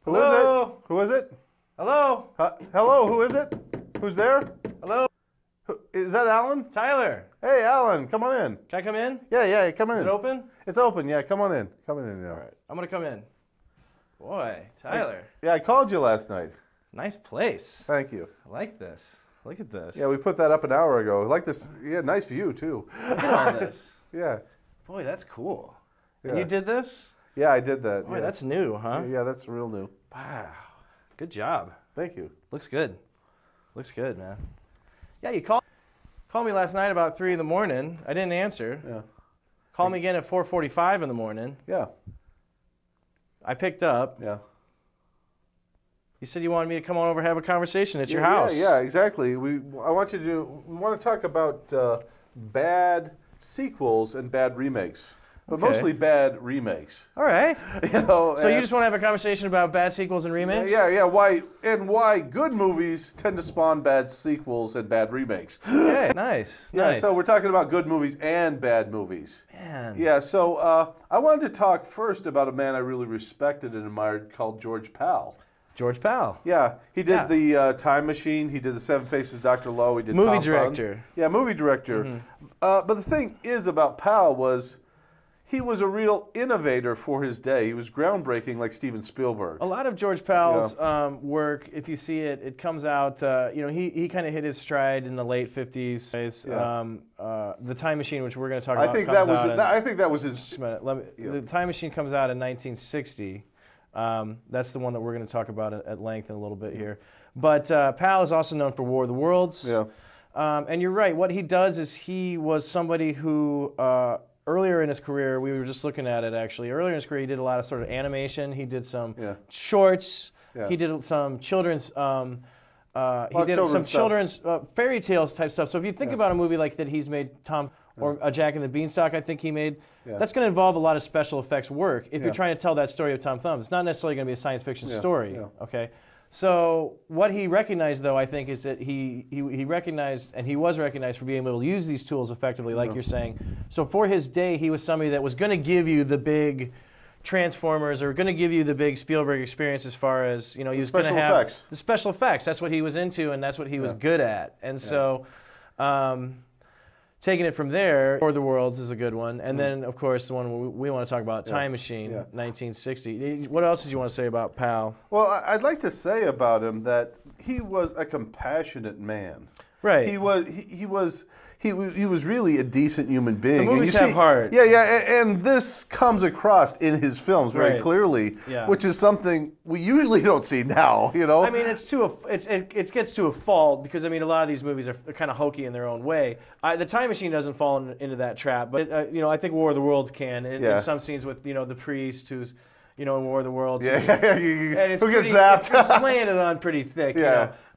Who is it? Who is it? Hello? Hello, who is it? Who's there? Hello? Is that Alan? Tyler. Hey, Alan, come on in. Can I come in? Yeah, come in. Is it open? It's open, yeah, come on in. Come on in, yeah. All right, I'm going to come in. Boy, Tyler. Yeah, I called you last night. Nice place. Thank you. I like this. Look at this. Yeah, we put that up an hour ago. I like this. Yeah, nice view, too. Look at all this. Yeah. Boy, that's cool. Yeah. And you did this? Yeah, I did that. Boy, yeah. that's new, huh? Yeah, that's real new. Wow. Good job. Thank you. Looks good. Looks good, man. Yeah, you called me last night about 3 in the morning. I didn't answer. Yeah. Called me again at 4:45 in the morning. Yeah. I picked up. Yeah. You said you wanted me to come on over and have a conversation at your house. Yeah, exactly. We want to talk about bad sequels and bad remakes. But Okay. mostly bad remakes. All right. You know. So you just want to have a conversation about bad sequels and remakes? Yeah. Why good movies tend to spawn bad sequels and bad remakes. Okay, nice. Yeah. Nice. So we're talking about good movies and bad movies. Man. Yeah. So I wanted to talk first about a man I really respected and admired called George Pal. George Pal. Yeah, he did the Time Machine. He did the Seven Faces Dr. Lowe. He did Movie Tom director. Thumb. Yeah, movie director. But the thing is about Pal was he was a real innovator for his day. He was groundbreaking like Steven Spielberg. A lot of George Pal's work, if you see it, it comes out, he kind of hit his stride in the late 50s. Yeah. The Time Machine, which we're going to talk about, I think that was his... The Time Machine comes out in 1960. That's the one that we're going to talk about at length in a little bit here. But Pal is also known for War of the Worlds. Yeah. And you're right. What he does is he was somebody who... earlier in his career, we were just looking at it actually. Earlier in his career, he did a lot of sort of animation. He did some shorts. Yeah. He did some children's. Children's fairy tales type stuff. So if you think about a movie like that, he's made or Jack and the Beanstalk. I think he made. Yeah. That's going to involve a lot of special effects work if you're trying to tell that story of Tom Thumb. It's not necessarily going to be a science fiction story. Yeah. Okay. So what he recognized, though, I think, is that he recognized, and he was recognized for being able to use these tools effectively, like you're saying. So for his day, he was somebody that was going to give you the big Transformers, or going to give you the big Spielberg experience as far as, he was going to have the special effects. That's what he was into, and that's what he was good at. And so taking it from there, War of the Worlds is a good one. And then, of course, the one we want to talk about, Time Machine, 1960. What else did you want to say about Pal? Well, I'd like to say about him that he was a compassionate man. Right. He was really a decent human being. The movies have heart. Yeah, and this comes across in his films very clearly, which is something we usually don't see now. I mean, it gets to a fault because a lot of these movies are kind of hokey in their own way. The Time Machine doesn't fall into that trap, but I think War of the Worlds can in some scenes with the priest who's in War of the Worlds. Yeah, and who gets zapped? It's slaying it on pretty thick.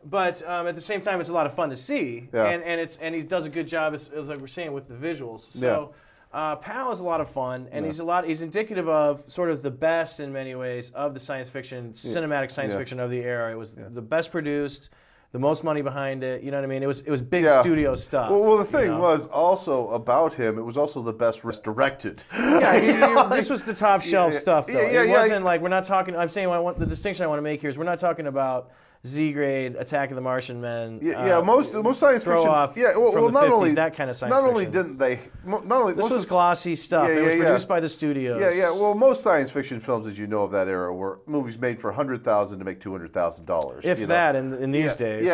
But at the same time, it's a lot of fun to see, and he does a good job, as like we're saying, with the visuals. So Pal is a lot of fun, and he's indicative of sort of the best in many ways of the science fiction, cinematic science fiction of the era. It was the best produced, the most money behind it. You know what I mean? It was big studio stuff. Well, the thing was also about him. It was also the best directed. This was the top shelf stuff, though. It wasn't like we're not talking. I'm saying the distinction I want to make here is we're not talking about Z-grade Attack of the Martian Men. Most science fiction. Not only that kind of science fiction. Not only didn't they. This was glossy stuff. It was produced by the studios. Well, most science fiction films, as you know, of that era were movies made for $100,000 to make $200,000. If that in these days.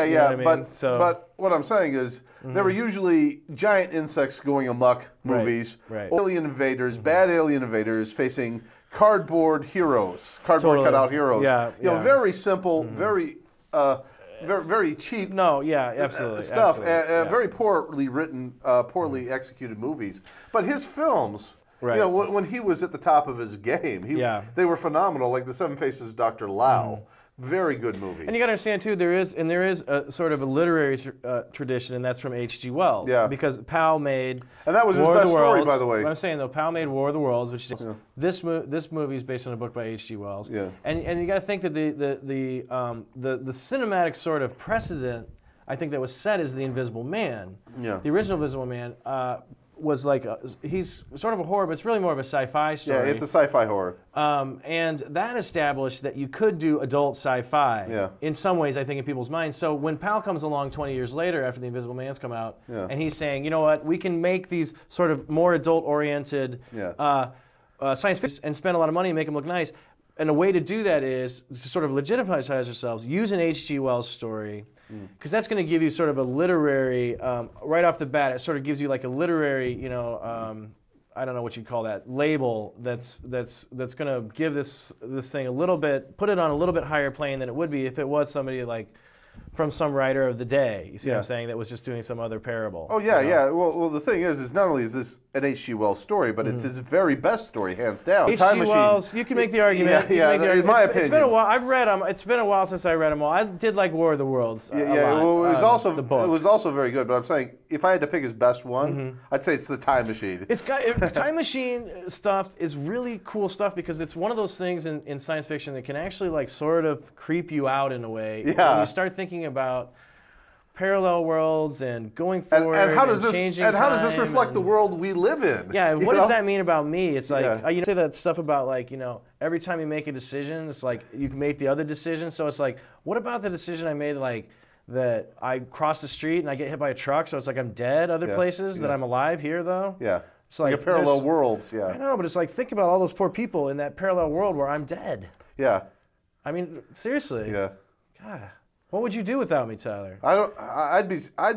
But what I'm saying is there were usually giant insects going amok movies, alien invaders, bad alien invaders facing cardboard heroes, cutout heroes. Very simple, very cheap. Absolutely. Stuff. Very poorly written, poorly executed movies. But his films, when he was at the top of his game, they were phenomenal. Like The Seven Faces of Dr. Lowe. Very good movie. And you got to understand too, there is a sort of a literary tradition, and that's from H.G. Wells. Because Pal made, and that was his best story, by the way. What I'm saying though, Pal made War of the Worlds, which is this movie is based on a book by H.G. Wells. And you got to think that the cinematic sort of precedent, I think, that was set is The Invisible Man. The original Invisible Man. was like he's sort of a horror, but it's really more of a sci-fi story. Yeah, it's a sci-fi horror. And that established that you could do adult sci-fi in some ways, I think, in people's minds. So when Pal comes along 20 years later after The Invisible Man's come out, and he's saying, you know what, we can make these sort of more adult-oriented science fiction and spend a lot of money and make them look nice. And a way to do that is to sort of legitimize ourselves, use an H.G. Wells story, because that's going to give you sort of a literary, right off the bat, it sort of gives you like a literary, you know, I don't know what you'd call that, label that's going to give this thing a little bit, put it on a little bit higher plane than it would be if it was somebody like from some writer of the day, you see what I'm saying, that was just doing some other parable. Oh, yeah, yeah. Well, the thing is not only is this an H.G. Wells story, but it's his very best story, hands down. H.G. Wells, you can make the argument. In my opinion. It's been a while. I've read them. It's been a while since I read them all. I did like War of the Worlds a lot, well, it was also very good, but I'm saying, if I had to pick his best one, I'd say it's The Time Machine. It's got, Time Machine stuff is really cool stuff because it's one of those things in science fiction that can actually like sort of creep you out in a way. Yeah. When you start thinking about parallel worlds and going forward and how does this reflect the world we live in? Yeah, what does that mean about me? It's like you say that stuff about like, you know, every time you make a decision, it's like you can make the other decision. So it's like, what about the decision I made, like that I cross the street and I get hit by a truck, so it's like I'm dead other places, that I'm alive here though? Yeah. It's like parallel worlds, I know, but it's like, think about all those poor people in that parallel world where I'm dead. Yeah. I mean, seriously. Yeah. God. What would you do without me, Tyler? I'd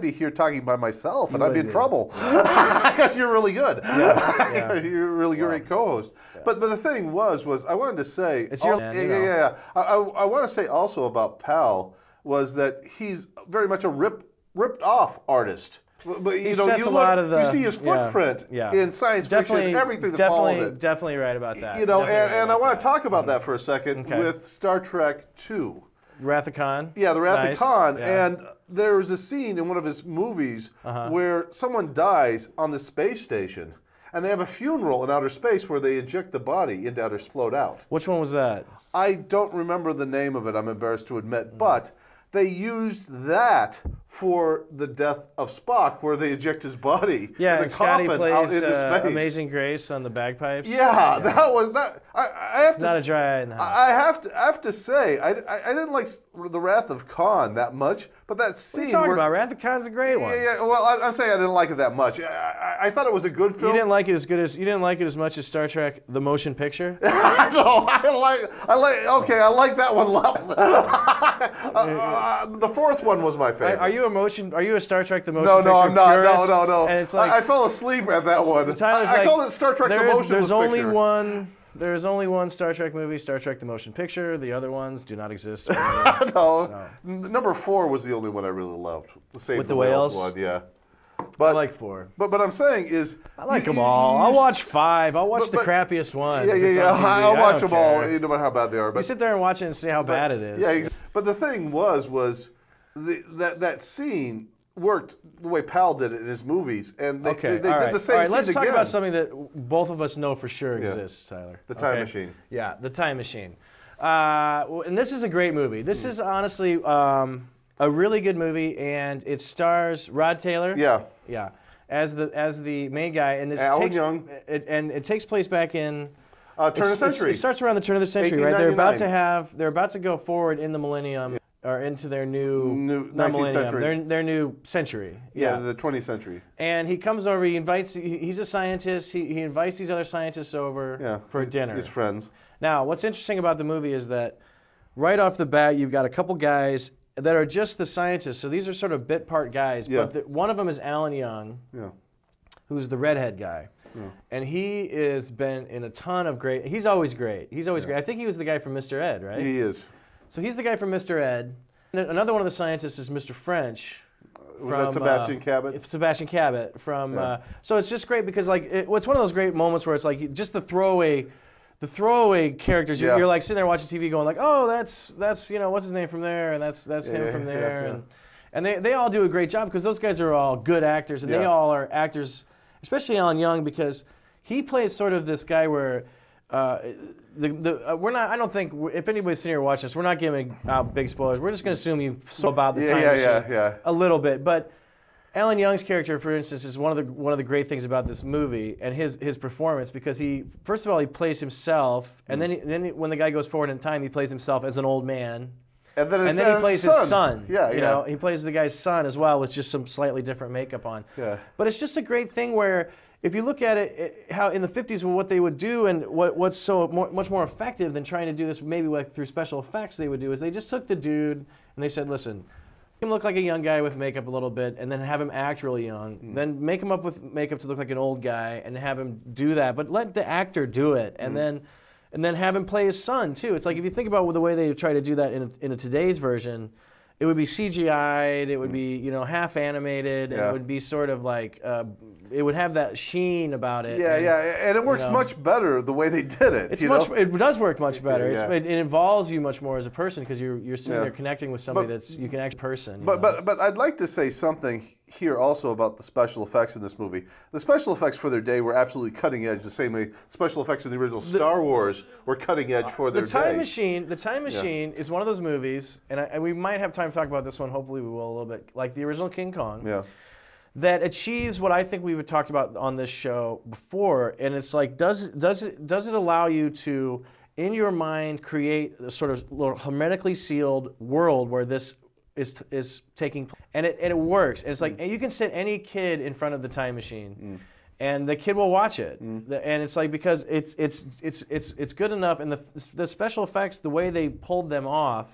be here talking by myself, and I'd be in trouble because you're really good. Yeah. You're a really great co-host. Yeah. But the thing was I wanted to say, it's your I want to say also about Pal was that he's very much a ripped off artist. But you see his footprint in science fiction, everything that followed it. Definitely right about that. You know, and I want to talk about that for a second with Star Trek II. Wrath of Khan? Yeah, the Wrath of Khan. Yeah. And there was a scene in one of his movies where someone dies on the space station, and they have a funeral in outer space where they eject the body into outer space, float out. Which one was that? I don't remember the name of it, I'm embarrassed to admit, but they used that for the death of Spock, where they eject his body in the coffin out into space. Amazing Grace on the bagpipes. Yeah, that was that. I have to. Not a dry eye in the house. I have to say, I didn't like the Wrath of Khan that much, but that scene. What are you talking about? Wrath of Khan's a great one. Yeah. Well, I'm saying I didn't like it that much. I thought it was a good film. You didn't like it as much as Star Trek: The Motion Picture. No, I like that one less. The fourth one was my favorite. Are you a Star Trek: The Motion Picture? No, I'm not. No. And it's like, I fell asleep at that one. I called it Star Trek: The Motion Picture. There's only one Star Trek movie, Star Trek: The Motion Picture. The other ones do not exist. No. Number 4 was the only one I really loved. With the whales one, yeah. But, I like 4. But I'm saying is... I like them all. I'll watch 5. I'll watch the crappiest one. Yeah. I'll watch them all, no matter how bad they are. But you sit there and watch it and see how bad it is. Yeah, but the thing was that scene worked the way Pal did it in his movies, and they did the same scene let's again. talk about something that both of us know for sure exists, Tyler. The Time Machine. Yeah, The Time Machine. And this is a great movie. This is honestly a really good movie, and it stars Rod Taylor. Yeah. As the main guy, and Alan Young. It takes place back in turn of the century. It starts around the turn of the century, right? They're about to go forward in the millennium. Or into their new 19th century. Their new century. Yeah, the 20th century. And he comes over, he's a scientist, he invites these other scientists over for dinner. His friends. Now, what's interesting about the movie is that right off the bat, you've got a couple guys that are just the scientists. So these are sort of bit part guys. Yeah. But one of them is Alan Young, who's the redhead guy. Yeah. And he has been in a ton of great, he's always great. He's always great. I think he was the guy from Mr. Ed, right? He is. So he's the guy from Mr. Ed. And another one of the scientists is Mr. French. Was that Sebastian Cabot? Sebastian Cabot from. So it's just great because it's one of those great moments where it's like just the throwaway characters. You're like sitting there watching TV, going like, oh, that's what's his name from there, and that's him from there, and they all do a great job because those guys are all good actors, and they all are actors, especially Alan Young because he plays sort of this guy where. We're not. I don't think if anybody's sitting here watching this, we're not giving out big spoilers. We're just going to assume you saw about the time machine a little bit. But Alan Young's character, for instance, is one of the great things about this movie and his performance, because he, first of all, he plays himself, and then when the guy goes forward in time, he plays himself as an old man. And then he plays his son. Yeah, you know, he plays the guy's son as well with just some slightly different makeup on. Yeah. But it's just a great thing where, if you look at it, how in the 50s, what they would do, and what's so much more effective than trying to do this maybe through special effects, they would do is they just took the dude and they said, listen, him look like a young guy with makeup a little bit, and then have him act really young. Then make him up with makeup to look like an old guy, and have him do that. But let the actor do it, and then have him play his son too. It's like, if you think about the way they try to do that in a today's version, it would be CGI'd, it would be, you know, half animated, and it would be sort of like, it would have that sheen about it. Yeah, and it works much better the way they did it. It does work much better. It involves you much more as a person, because you're sitting there connecting with somebody you can act person. But I'd like to say something here also about the special effects in this movie. The special effects for their day were absolutely cutting edge, the same way special effects in the original Star Wars were cutting edge for their day. The Time Machine is one of those movies, and we might have time to talk about this one, hopefully we will a little bit, like the original King Kong, that achieves what I think we've talked about on this show before, and it's like, does it allow you to, in your mind, create a sort of little hermetically sealed world where this is taking place, and it works, and it's like, and you can sit any kid in front of the Time Machine, and the kid will watch it, and it's like, because it's good enough, and the special effects, the way they pulled them off.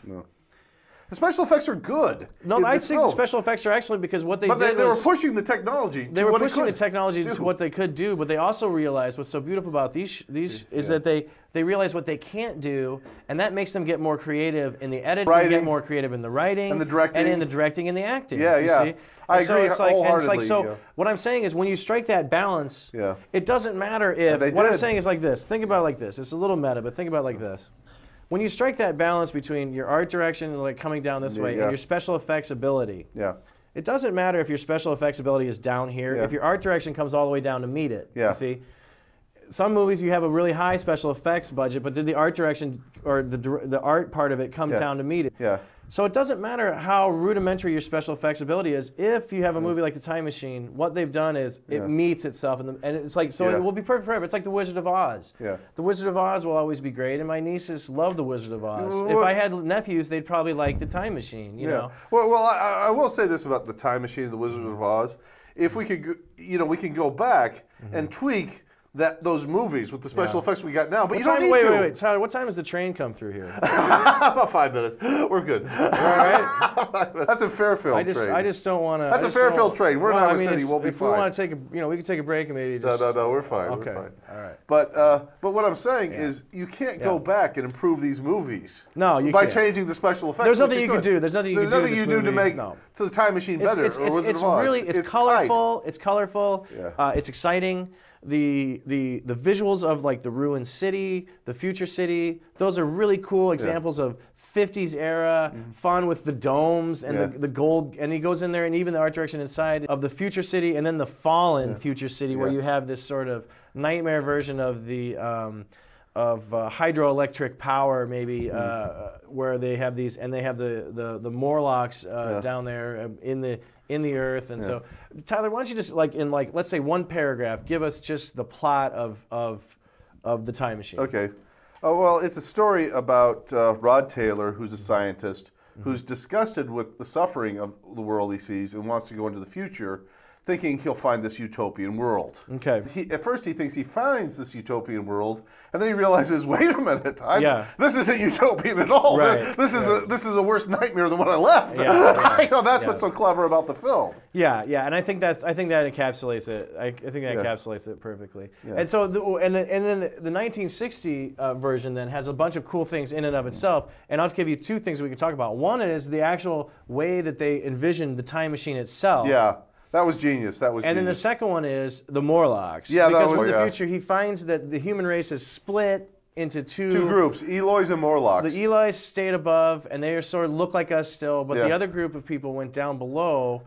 The special effects are good. No, I think the special effects are excellent, because what they did was... They were pushing the technology to They were pushing the technology to what they could do, but they also realized what's so beautiful about these is that they realize what they can't do, and that makes them get more creative in the editing, get more creative in the writing, and the directing, and in the directing and the acting. Yeah. I agree wholeheartedly. What I'm saying is, when you strike that balance, it doesn't matter if... What I'm saying is like this. Think about it like this. It's a little meta, but think about it like this. When you strike that balance between your art direction, like coming down this way, and your special effects ability, it doesn't matter if your special effects ability is down here, if your art direction comes all the way down to meet it. You see? Some movies you have a really high special effects budget, but did the art direction or the art part of it come down to meet it? So it doesn't matter how rudimentary your special effects ability is. If you have a movie like The Time Machine, what they've done is it meets itself, and it's like, so it will be perfect forever. It's like The Wizard of Oz. The Wizard of Oz will always be great, and my nieces love The Wizard of Oz. If I had nephews, they'd probably like The Time Machine. You know. Well, I will say this about The Time Machine and The Wizard of Oz: if we could, we can go back and tweak those movies with the special effects we got now, but you don't need to. Wait, Tyler, what time does the train come through here? About 5 minutes. We're good. All right. That's a Fairfield train. I just don't want to. That's a Fairfield train. We're in Iowa City. We'll be fine. If we want to take we can take a break and maybe just. No, we're fine. Okay. We're fine. All right. But what I'm saying is, you can't go back and improve these movies. No, you by can't. changing the special effects. There's nothing you can do. There's nothing you can do to make to the Time Machine better. It's colorful. It's colorful. It's exciting. The visuals of like the ruined city, the future city, those are really cool examples of 50s era fun with the domes and the gold, and he goes in there, and even the art direction inside of the future city, and then the fallen future city where you have this sort of nightmare version of the hydroelectric power, maybe where they have these, and they have the Morlocks down there in the earth, and so Tyler, why don't you just let's say one paragraph, give us just the plot of the Time Machine. Okay. Well, it's a story about Rod Taylor, who's a scientist, who's disgusted with the suffering of the world he sees and wants to go into the future, thinking he'll find this utopian world. Okay. At first he thinks he finds this utopian world, and then he realizes, wait a minute, this isn't utopian at all. Right. This is a worse nightmare than when I left. That's what's so clever about the film. Yeah, and I think that encapsulates it. I think that encapsulates it perfectly. Yeah. And so then the 1960 version then has a bunch of cool things in and of itself. And I'll give you two things we can talk about. One is the actual way that they envisioned the time machine itself. Yeah. That was genius. And then the second one is the Morlocks. Yeah, because in the future he finds that the human race is split into two groups, Eloys and Morlocks. The Eloys stayed above, and they sort of look like us still, but the other group of people went down below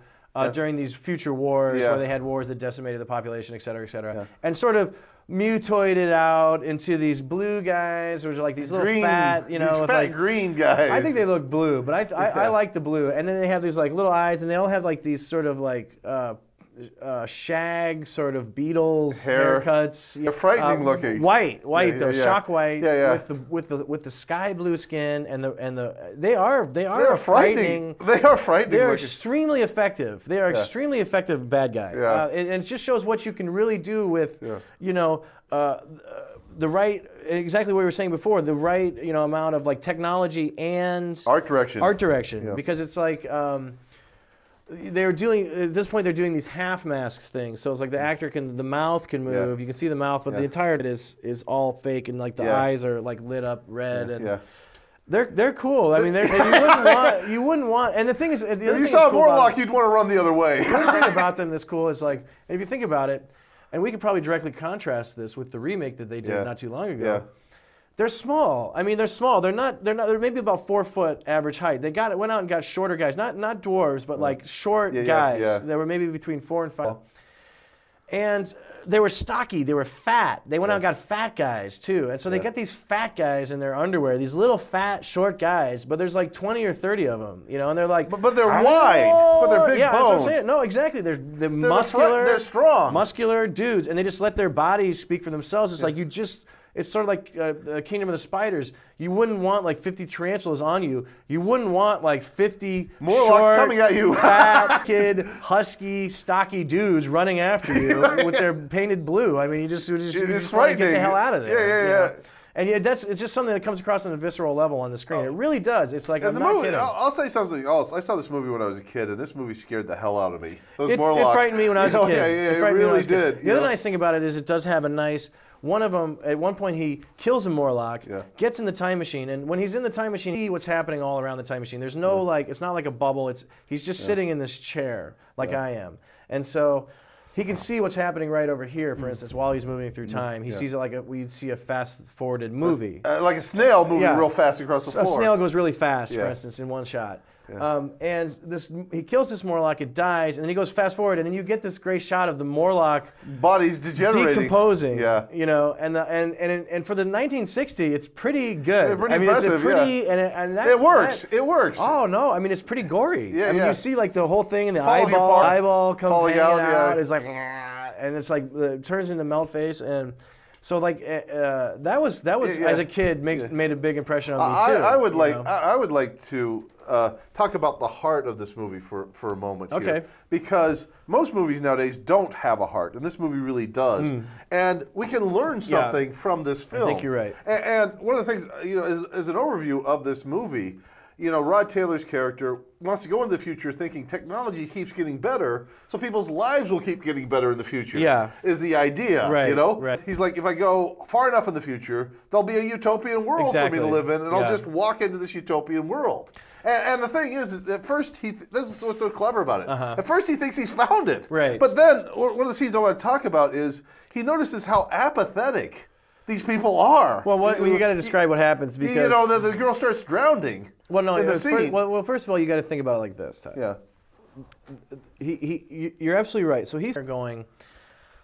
during these future wars where they had wars that decimated the population, et cetera, et cetera. And sort of mutated out into these blue guys, which are like these little fat, you know, these with fat like, green guys. I think they look blue, but I like the blue. And then they have these like little eyes, and they all have like these sort of like shag sort of Beatles haircuts. They're frightening looking. White though, shock white. Yeah. With the sky blue skin and they are frightening. They are frightening. They're looking. Extremely effective. They are extremely effective bad guys. Yeah. And it just shows what you can really do with you know the right, exactly what we were saying before, the right amount of like technology and art direction. Yeah. Because it's like. They're doing at this point. They're doing these half masks things. So it's like the mouth can move. Yeah. You can see the mouth, but the entire is all fake, and like the eyes are like lit up red. And they're cool. I mean, you wouldn't want. And the thing is, if you saw Morlock, you'd want to run the other way. The other thing about them that's cool is like, and if you think about it, and we could probably directly contrast this with the remake that they did not too long ago. Yeah. They're small. I mean, they're small. They're maybe about 4 foot average height. They went out and got shorter guys, not dwarves, but like short guys. Yeah. They were maybe between 4 and 5. And they were stocky. They were fat. They went out and got fat guys too. And so they get these fat guys in their underwear, these little fat short guys, but there's like 20 or 30 of them, and they're like, but they're wide, but they're big bones. That's what I'm saying. No, exactly. They're muscular. They're strong. Muscular dudes, and they just let their bodies speak for themselves. It's like it's sort of like Kingdom of the Spiders. You wouldn't want like 50 tarantulas on you. You wouldn't want like 50 Morlocks short, coming at you. fat, kid, husky, stocky dudes running after you with their painted blue. I mean, you just want to get the hell out of there. Yeah. And it's just something that comes across on a visceral level on the screen. It really does. It's like, I'm not kidding. I'll say something else. I saw this movie when I was a kid, and this movie scared the hell out of me. It frightened me when I was a kid. It really did. The other nice thing about it is it does have a nice. One of them, at one point, he kills a Morlock, gets in the time machine, and when he's in the time machine, he see what's happening all around the time machine. There's no like, it's not like a bubble. He's just sitting in this chair like I am, and so he can see what's happening right over here. For instance, while he's moving through time, he sees it like we'd see a fast-forwarded movie, like a snail moving real fast across the floor. A snail goes really fast, for instance, in one shot. Yeah. And he kills this Morlock, it dies, and then he goes fast forward, and then you get this great shot of the Morlock body's degenerating, decomposing. And for the 1960, it's pretty good. Pretty impressive. It's pretty, and that, it works. It works. Oh no, I mean it's pretty gory. Yeah, you see like the whole thing, and the falling eyeball comes hanging out. Yeah. It's like, and it's like it turns into melt face and. So like that was as a kid made a big impression on me too. I would like to talk about the heart of this movie for a moment here, because most movies nowadays don't have a heart, and this movie really does. And we can learn something from this film. I think you're right. And one of the things, as an overview of this movie, Rod Taylor's character wants to go into the future thinking technology keeps getting better, so people's lives will keep getting better in the future. Yeah. Is the idea, Right. He's like, if I go far enough in the future, there'll be a utopian world for me to live in, and I'll just walk into this utopian world. And the thing is, at first, this is what's so clever about it. At first, he thinks he's found it. Right. But then, one of the scenes I want to talk about is he notices how apathetic these people are. Well, you got to describe what happens because the girl starts drowning. Well, no. In the scene. First of all, you got to think about it like this, Ty. Yeah. You're absolutely right. So he's going.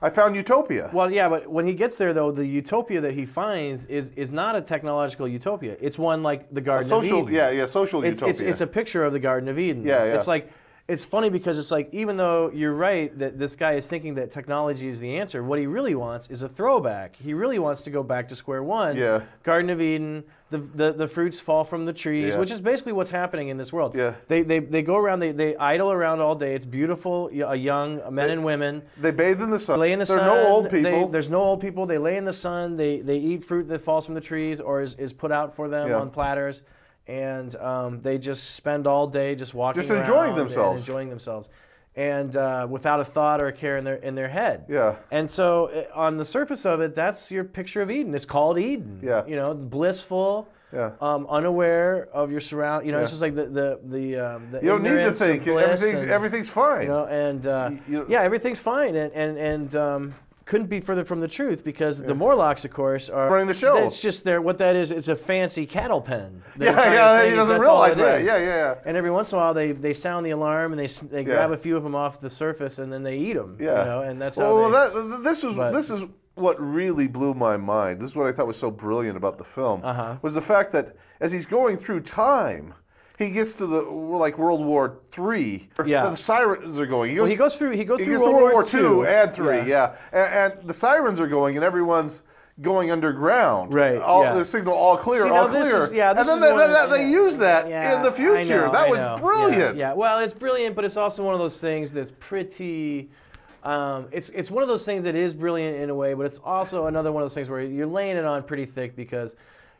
I found utopia. Well, yeah, but when he gets there, though, the utopia that he finds is not a technological utopia. It's one like the Garden of Eden. Social utopia. It's a picture of the Garden of Eden. Yeah. It's like. It's funny because it's like, even though you're right that this guy is thinking that technology is the answer, what he really wants is a throwback. He really wants to go back to square one. Yeah. Garden of Eden, the fruits fall from the trees, which is basically what's happening in this world. Yeah. They go around, they idle around all day. It's beautiful, young men and women. They bathe in the sun. They lay in the sun. There are no old people. There's no old people. They lay in the sun. They eat fruit that falls from the trees or is put out for them on platters. And they just spend all day just walking around enjoying themselves. And without a thought or a care in their head. Yeah. And so on the surface of it, that's your picture of Eden. It's called Eden. Yeah. Blissful. Yeah. Unaware of your surround. It's just like the you don't need to think. Everything's fine. Everything's fine. And couldn't be further from the truth because the Morlocks, of course, are running the show. It's just what that is. It's a fancy cattle pen. He doesn't realize that. Yeah. And every once in a while, they sound the alarm and they grab a few of them off the surface and then they eat them. Yeah. And that's how. Well, this is what really blew my mind, this is what I thought was so brilliant about the film, was the fact that as he's going through time, he gets to the like World War III. Yeah. The sirens are going. He goes through World War II and III. Yeah. And the sirens are going, and everyone's going underground. Right. The signal all clear, all clear. And then they use that in the future. That was brilliant. Yeah. Well, it's brilliant, but it's also one of those things that's pretty. It's one of those things that is brilliant in a way, but it's also another one of those things where you're laying it on pretty thick because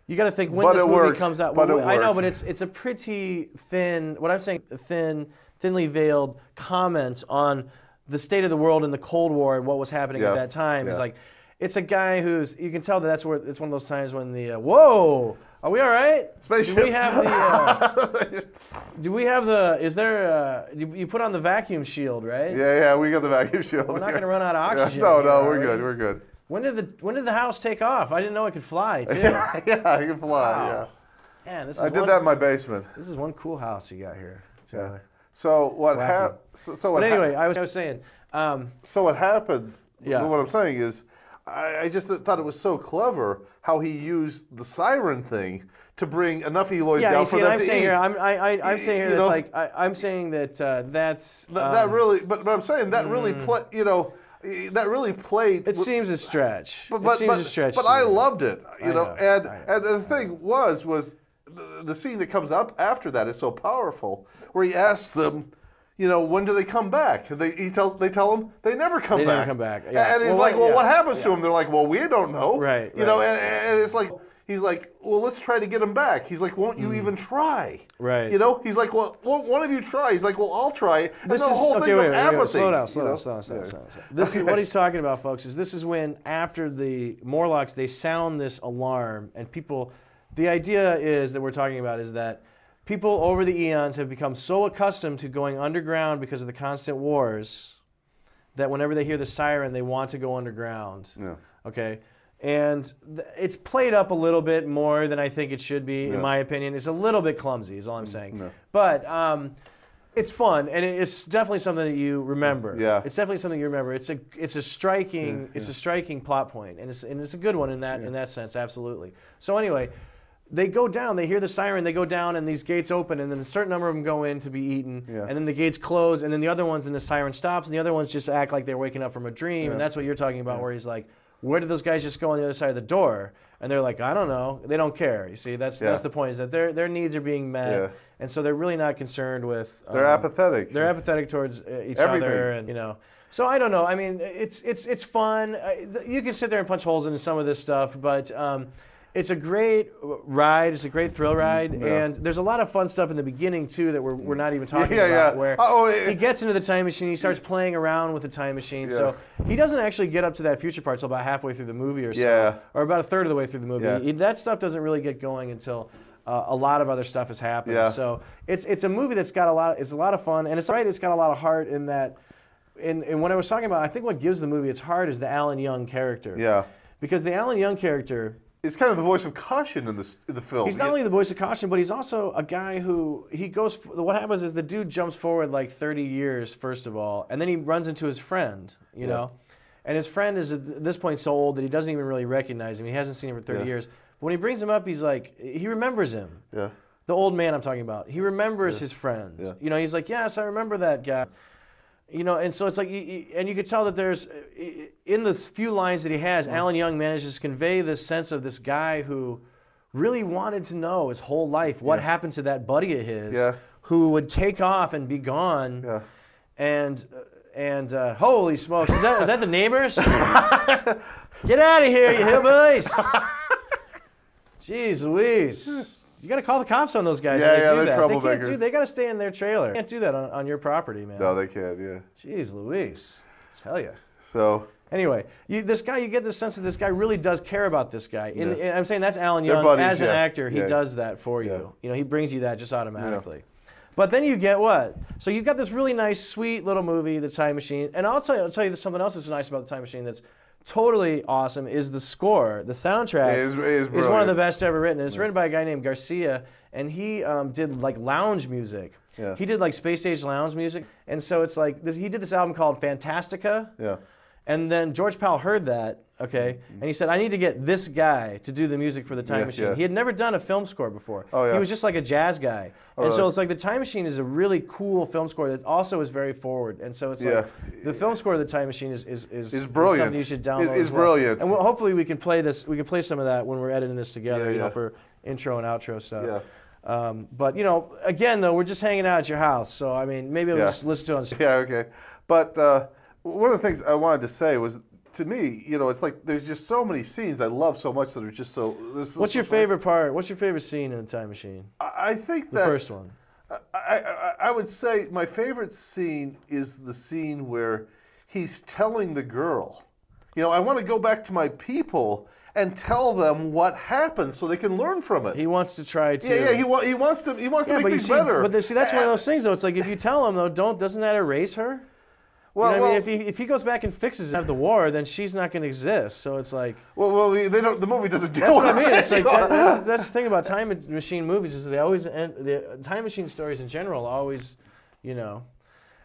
you got to think when this movie comes out. Well, I know, but it's a pretty thin. What I'm saying, thinly veiled comment on the state of the world in the Cold War and what was happening at that time. It's like. It's a guy who's, you can tell that's where, it's one of those times when the, whoa, are we all right? Spaceship. Do we have the, is there, you put on the vacuum shield, right? Yeah, we got the vacuum shield. We're not going to run out of oxygen. No, we're good. When did the house take off? I didn't know it could fly, too. Yeah, it can fly, wow. Man, I did that in my basement. This is one cool house you got here. Yeah. So what happens? But anyway, I was saying. So what happens, what I'm saying is, I just thought it was so clever how he used the siren thing to bring enough Eloys down for them to eat. I'm saying here that's like I'm saying that that's that really, but I'm saying that really that really played. It seems a stretch. But I loved it, and the thing was the scene that comes up after that is so powerful, where he asks them. When do they come back? They tell them they never come back. They never come back. Yeah. And he's what happens to them? They're like, well, we don't know. Right. And it's like, he's like, well, let's try to get them back. He's like, won't you even try? Right. He's like, well, won't one of you try? He's like, well, I'll try. And the whole thing of apathy. Slow down. This is what he's talking about, folks. This is when after the Morlocks they sound this alarm, and people. The idea is that we're talking about is that. People over the eons have become so accustomed to going underground because of the constant wars that whenever they hear the siren, they want to go underground. Yeah. Okay? And it's played up a little bit more than I think it should be, in my opinion. It's a little bit clumsy, is all I'm saying. Yeah. But it's fun, and it's definitely something that you remember. Yeah. It's definitely something you remember. It's a striking plot point, and it's a good one in that sense, absolutely. So anyway. They go down, they hear the siren, they go down, and these gates open, and then a certain number of them go in to be eaten, and then the gates close, and then the other ones, and the siren stops, and the other ones just act like they're waking up from a dream, and that's what you're talking about, where he's like, where did those guys just go on the other side of the door? And they're like, I don't know. They don't care. You see, that's the point, is that their needs are being met, and so they're really not concerned with... they're apathetic. They're apathetic towards each other, and So I don't know. I mean, it's fun. You can sit there and punch holes into some of this stuff, but... it's a great ride. It's a great thrill ride, and there's a lot of fun stuff in the beginning too that we're not even talking about. Where he gets into the time machine, he starts playing around with the time machine. So he doesn't actually get up to that future part until about halfway through the movie or so, or about a third of the way through the movie. That stuff doesn't really get going until a lot of other stuff has happened. So it's a movie that's got a lot. It's a lot of fun, and it's right. It's got a lot of heart in that. And what I was talking about, I think what gives the movie its heart is the Alan Young character. Yeah. Because the Alan Young character. It's kind of the voice of caution in the film. He's not only the voice of caution, but he's also a guy who what happens is the dude jumps forward like 30 years, first of all, and then he runs into his friend, you know? And his friend is at this point so old that he doesn't even really recognize him. He hasn't seen him for 30 years. But when he brings him up, he's like, he remembers him. Yeah. The old man I'm talking about. He remembers his friend. Yeah. He's like, yes, I remember that guy. And so it's like, and you could tell that there's, in the few lines that he has, Alan Young manages to convey this sense of this guy who really wanted to know his whole life what happened to that buddy of his who would take off and be gone. Yeah. And holy smokes, is that the neighbors? Get out of here, you hillbillies! Jeez Louise. You got to call the cops on those guys. Yeah, they're troublemakers. They got to stay in their trailer. You can't do that on your property, man. No, they can't, Jeez Louise. Tell you. So. Anyway, you get the sense that this guy really does care about this guy. I'm saying that's Alan Young. As an actor, he does that for you. He brings you that just automatically. Yeah. But then you get what? So you've got this really nice, sweet little movie, The Time Machine. And I'll tell you something else that's nice about The Time Machine that's totally awesome is the score. The soundtrack is one of the best ever written. It's written by a guy named Garcia, and he did like lounge music. Yeah. He did like space age lounge music, and so it's like he did this album called Fantastica. Yeah. And then George Powell heard that Okay, and he said, I need to get this guy to do the music for the Time Machine. Yeah. He had never done a film score before. Oh, yeah. He was just like a jazz guy. And so it's like the Time Machine is a really cool film score that also is very forward. And so it's like the film score of the Time Machine is brilliant. something you should download. It's brilliant. And hopefully we can play this. We can play some of that when we're editing this together, you know, for intro and outro stuff. Yeah. But you know, again though, we're just hanging out at your house, so I mean, maybe we'll just listen to it. Yeah, okay. But one of the things I wanted to say was, to me, you know, it's like there's just so many scenes I love so much that are just so. What's your favorite part? What's your favorite scene in the Time Machine? I think the first one. I would say my favorite scene is the scene where he's telling the girl, you know, I want to go back to my people and tell them what happened so they can learn from it. He wants to try to. Yeah, he wants to make things better. But see, that's one of those things though. It's like if you tell him though, doesn't that erase her? Well, you know what I mean, if he goes back and fixes it after the war, then she's not going to exist. So it's like. Well, they don't. The movie doesn't do. That's what I mean. It's like that's the thing about time machine movies is they always end. The time machine stories in general always, you know.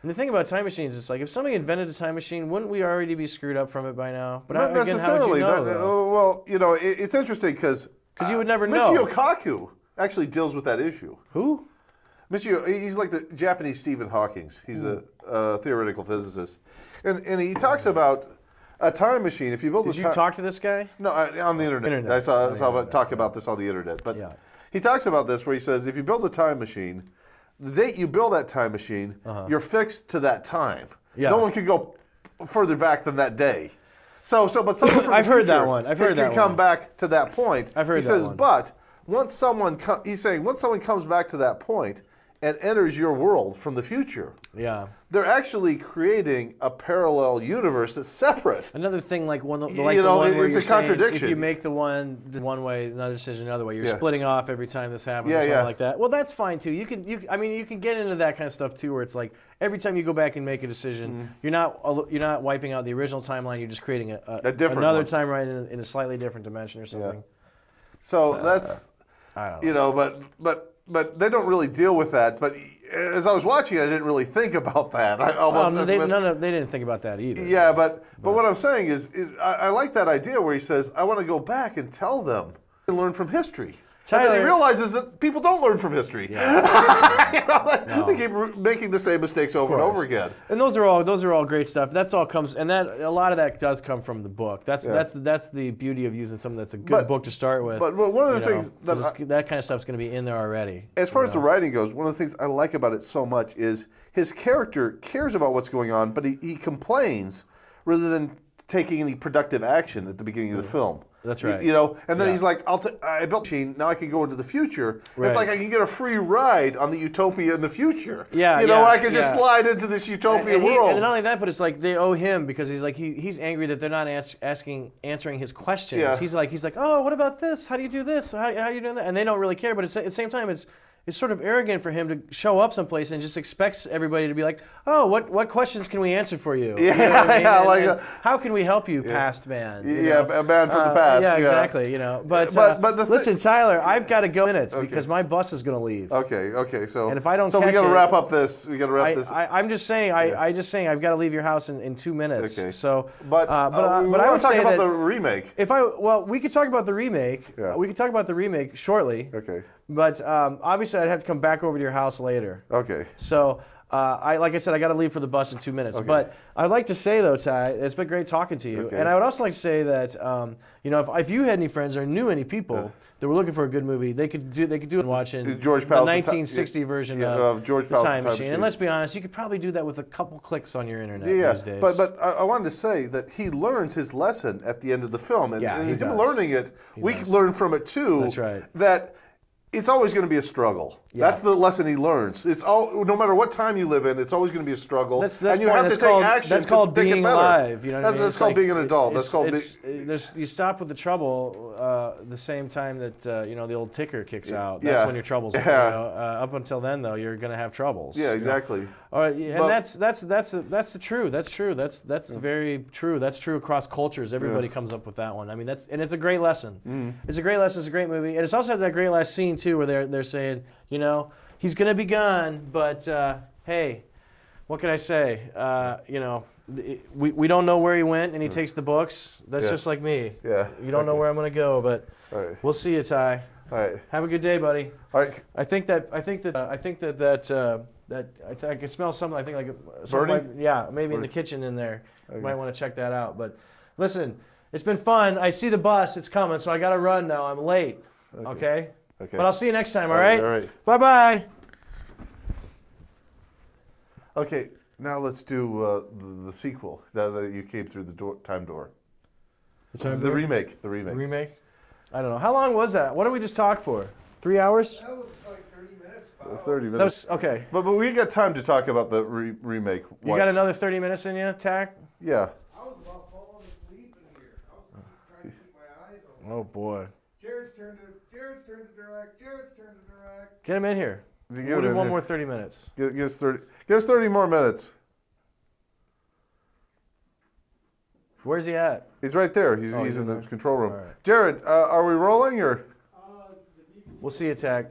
And the thing about time machines is like if somebody invented a time machine, wouldn't we already be screwed up from it by now? But not again, necessarily. How would you know, well, you know, it's interesting because you would never know. Michio Kaku actually deals with that issue. Who? Michio, he's like the Japanese Stephen Hawking. He's a theoretical physicist, and he talks about a time machine. If you build Did you talk to this guy? No, on the internet. I saw talk about this on the internet. But he talks about this where he says if you build a time machine, the date you build that time machine, you're fixed to that time. Yeah. No one can go further back than that day. But someone from I've heard that one. I've heard that one. Can come back to that point. I've heard that one. He says, but once someone comes back to that point and enters your world from the future, they're actually creating a parallel universe that's separate. Another thing, like the one where it's a contradiction. If you make the one way, another decision another way, you're splitting off every time this happens, or something like that. Well, that's fine too. You can get into that kind of stuff too, where it's like every time you go back and make a decision, you're not wiping out the original timeline. You're just creating another timeline in a slightly different dimension or something. So that's I don't know. You know, but they don't really deal with that. But as I was watching, I didn't really think about that. They didn't think about that either. Yeah, but what I'm saying is I like that idea where he says, I want to go back and tell them and learn from history. Tyler, and then he realizes that people don't learn from history. Yeah. They keep making the same mistakes over and over again. And those are all great stuff. That's all comes, and a lot of that does come from the book. That's the beauty of using something that's a good book to start with. But one of the things that kind of stuff's going to be in there already. As far as the writing goes, one of the things I like about it so much is his character cares about what's going on, but he complains rather than taking any productive action at the beginning of the film. That's right. You know, and then he's like, I built a machine, now I can go into the future. Right. It's like I can get a free ride on the utopia in the future. Yeah, you know, I can just slide into this utopia world. And not only that, but it's like they owe him because he's like he's angry that they're not answering his questions. Yeah. He's like, oh, what about this? How do you do this? How are you doing that? And they don't really care. But at the same time, it's sort of arrogant for him to show up someplace and just expects everybody to be like, oh, what questions can we answer for you? Yeah, you know what I mean? and how can we help you, past man? A man from the past. Yeah, exactly. You know, but listen, Tyler, I've got to go minutes because my bus is going to leave. Okay. So and if I don't, we got to wrap up this. We got to wrap this. I'm just saying. I'm just saying I've got to leave your house in 2 minutes. Okay. So, but I would talk about the remake. We could talk about the remake. Yeah. We could talk about the remake shortly. Okay. But obviously, I'd have to come back over to your house later. Okay. So, like I said, I got to leave for the bus in 2 minutes. Okay. But I'd like to say, though, Ty, it's been great talking to you. Okay. And I would also like to say that, if you had any friends or knew any people that were looking for a good movie, they could do it and watch the 1960 version of George The Time Machine. And let's be honest, you could probably do that with a couple clicks on your internet these days. But I wanted to say that he learns his lesson at the end of the film. And him learning it, we can learn from it, too. That's right. That it's always going to be a struggle. Yeah. That's the lesson he learns. No matter what time you live in, it's always going to be a struggle. And you have to take action. That's called being alive. You know what I mean? That's called being an adult. You stop with the trouble the same time that the old ticker kicks out. That's when your troubles. Up until then, though, you're going to have troubles. Yeah, exactly. All right, and that's true. That's true. That's very true. That's true across cultures. Everybody comes up with that one. I mean, it's a great lesson. It's a great lesson. It's a great movie, and it also has that great last scene too, where they're saying, he's going to be gone, but hey, what can I say? we don't know where he went, and he takes the books. That's just like me. Yeah. You don't know where I'm going to go, but we'll see you, Ty. All right. Have a good day, buddy. All right. I can smell something. I think like burning. Yeah, maybe in the kitchen in there. You might want to check that out. But listen, it's been fun. I see the bus. It's coming, so I got to run now. I'm late. Okay. But I'll see you next time. All right. All right. Bye bye. Okay. Now let's do the sequel. Now that you came through the time door. The remake. The remake. The remake. I don't know. How long was that? What did we just talk for? 3 hours? That was like 30 minutes. 30 minutes. That was, okay. But we got time to talk about the remake. You got another 30 minutes in you, Tack? Yeah. I was about falling asleep in here. I was trying to keep my eyes open. Oh boy. Jared's turn to direct. Jared's turn to direct. Get him in here. We'll do one more 30 minutes. Give us 30 more minutes. Where's he at? He's right there. He's in the control room. Right. Jared, are we rolling or? We'll see you, Tack.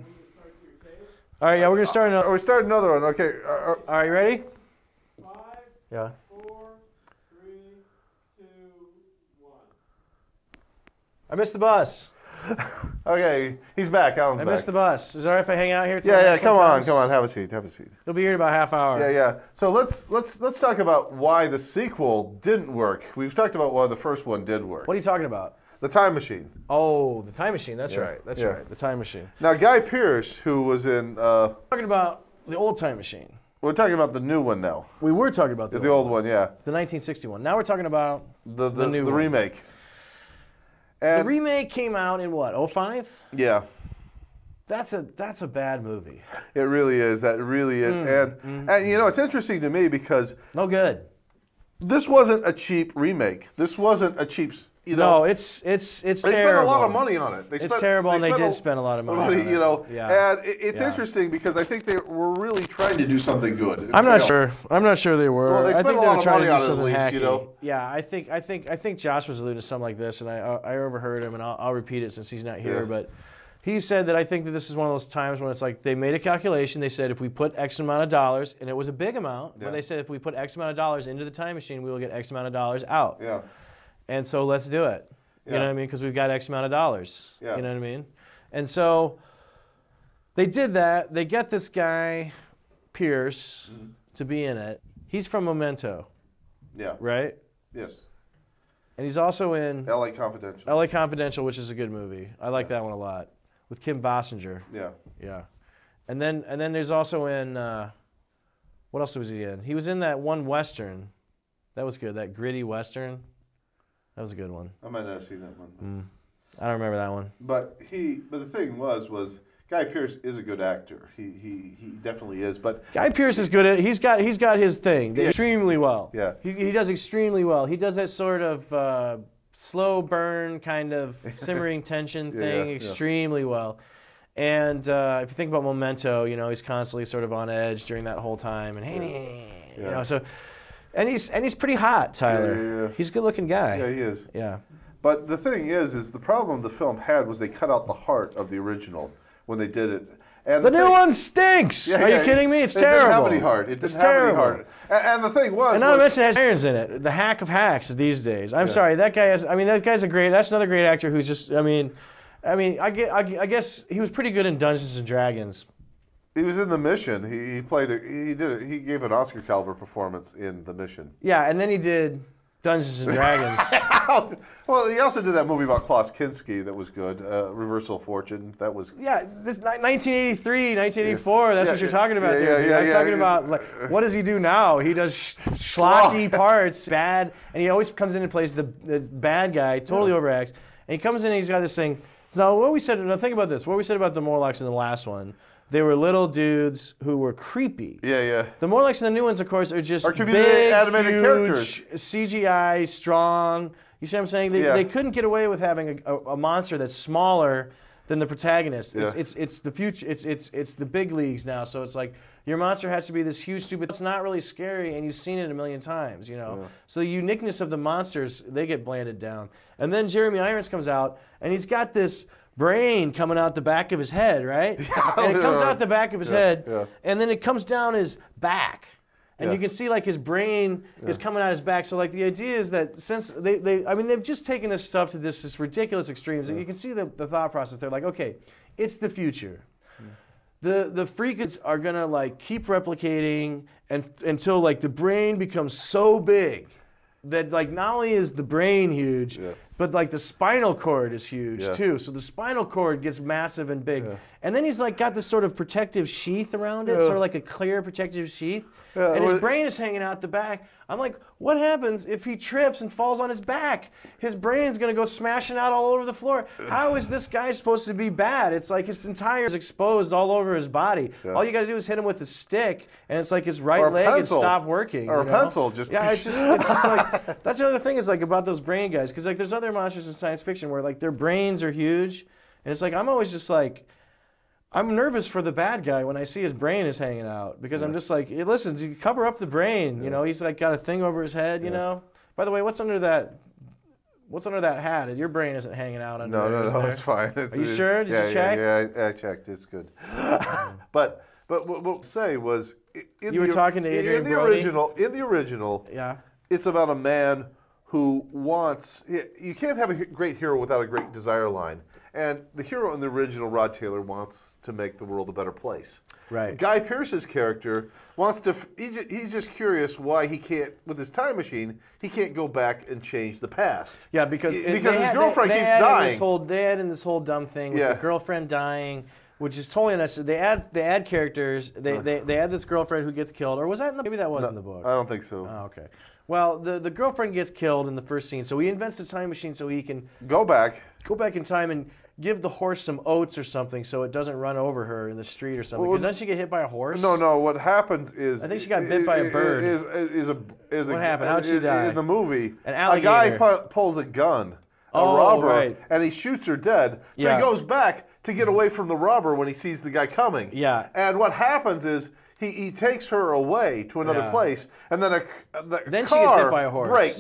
All right, yeah, we're gonna start another. Oh, we start another one. Okay. All right, you ready? 5, Yeah. 4, 3, 2, 1. I missed the bus. Okay, he's back. Alan's back. I missed the bus. Is it all right if I hang out here? Yeah. Come on. Have a seat. He'll be here in about a half hour. Yeah. So let's talk about why the sequel didn't work. We've talked about why the first one did work. What are you talking about? The Time Machine. Oh, the Time Machine. That's right. That's right. The Time Machine. Now, Guy Pearce, who was in. Talking about the old Time Machine. We're talking about the new one now. We were talking about the old one, yeah. The 1961. Now we're talking about the new remake. And the remake came out in what? 05? Yeah. That's a bad movie. It really is. That really is. And you know, it's interesting to me because no good. This wasn't a cheap remake. This wasn't a cheap. You know, no, it's terrible. They spent a lot of money on it. It's terrible, and they did spend a lot of money on it. You know, and it's interesting because I think they were really trying to do something good. I'm not sure. I'm not sure they were. Well, they spent a lot of money on it, at least. Hacky. You know. Yeah, I think Josh was alluding to something like this, and I overheard him, and I'll repeat it since he's not here, but. He said that I think that this is one of those times when it's like they made a calculation. They said if we put X amount of dollars, and it was a big amount, but they said if we put X amount of dollars into the time machine, we will get X amount of dollars out. Yeah. And so let's do it. You know what I mean? Because we've got X amount of dollars. Yeah. You know what I mean? And so they did that. They get this guy, Pierce, to be in it. He's from Memento. Yeah. Right? Yes. And he's also in L.A. Confidential. L.A. Confidential, which is a good movie. I like that one a lot. With Kim Basinger. Yeah. Yeah. And then there's also in, what else was he in? He was in that one Western. That was good, that gritty Western. That was a good one. I might not have seen that one. I don't remember that one. But the thing was Guy Pearce is a good actor. He definitely is. But Guy Pearce is good at, he's got his thing extremely well. Yeah. He does extremely well. He does that sort of slow burn kind of simmering tension thing extremely well. And if you think about Memento, you know, he's constantly sort of on edge during that whole time, and you know, so and he's pretty hot, Tyler. He's a good-looking guy. Yeah, he is. Yeah. But the thing is the problem the film had was they cut out the heart of the original when they did it. And the new one stinks. Are you kidding me? It's terrible. It didn't have any heart. It didn't have any heart. And the thing was, and not to mention it has irons in it. The hack of hacks these days. I'm sorry, that guy has. I mean, that guy's that's another great actor who's just. I guess he was pretty good in Dungeons and Dragons. He was in The Mission. He gave an Oscar caliber performance in The Mission. Yeah, and then he did Dungeons and Dragons. Well, he also did that movie about Klaus Kinski that was good, Reversal of Fortune. That was... Yeah, this 1983, 1984, that's what you're talking about there. I'm talking about, like, what does he do now? He does schlocky parts, bad, and he always comes in and plays the bad guy, totally overacts. And he comes in and he's got this thing. Now, think about this. What we said about the Morlocks in the last one, they were little dudes who were creepy. Yeah. The Morlocks in the new ones, of course, are just big, animated huge, characters. CGI, strong. You see what I'm saying? They couldn't get away with having a monster that's smaller than the protagonist. It's the future. It's the big leagues now. So it's like your monster has to be this huge, stupid. It's not really scary, and you've seen it a million times. You know. Yeah. So the uniqueness of the monsters, they get blanded down. And then Jeremy Irons comes out, and he's got this brain coming out the back of his head, right? And it comes out the back of his head, and then it comes down his back. and you can see like his brain is coming out his back. So like the idea is that since they've just taken this stuff to this ridiculous extremes. You can see the thought process. They're like, okay, it's the future. The freaks are gonna like keep replicating until like the brain becomes so big that like not only is the brain huge, but like the spinal cord is huge too. So the spinal cord gets massive and big. And then he's like got this sort of protective sheath around it, sort of like a clear protective sheath. And his brain is hanging out the back. I'm like, what happens if he trips and falls on his back? His brain's gonna go smashing out all over the floor. How is this guy supposed to be bad? It's like his entire is exposed all over his body. All you gotta do is hit him with a stick, and it's like his right leg has stopped working. Or a pencil, just it's just like that's the other thing is like about those brain guys, because like there's other monsters in science fiction where like their brains are huge, and it's like I'm always just like. I'm nervous for the bad guy when I see his brain is hanging out because I'm just like, hey, listen, you cover up the brain. You know, he's like got a thing over his head. You know. By the way, what's under that? What's under that hat? Your brain isn't hanging out under there. No, it's fine. Are you sure? Did you check? Yeah, I checked. It's good. But what we'll say was, you were talking to Adrian Brody? In the original, it's about a man who wants. You can't have a great hero without a great desire line. And the hero in the original, Rod Taylor, wants to make the world a better place. Right. Guy Pearce's character wants to. He's just curious why he can't, with his time machine, he can't go back and change the past. Yeah, because his girlfriend keeps dying. They add in this whole dumb thing with the girlfriend dying, which is totally unnecessary. They add characters. They add this girlfriend who gets killed, or was that in the? Maybe that was in the book. I don't think so. Oh, okay. Well, the girlfriend gets killed in the first scene, so he invents a time machine so he can go back in time and give the horse some oats or something so it doesn't run over her in the street or something. Because doesn't she get hit by a horse? No. What happens is I think she got bit by a bird. What happened? How'd she die? In the movie, an alligator. A guy pulls a gun, a robber, and he shoots her dead. So he goes back to get away from the robber when he sees the guy coming. Yeah. And what happens is he takes her away to another place, and then then she gets hit by a horse.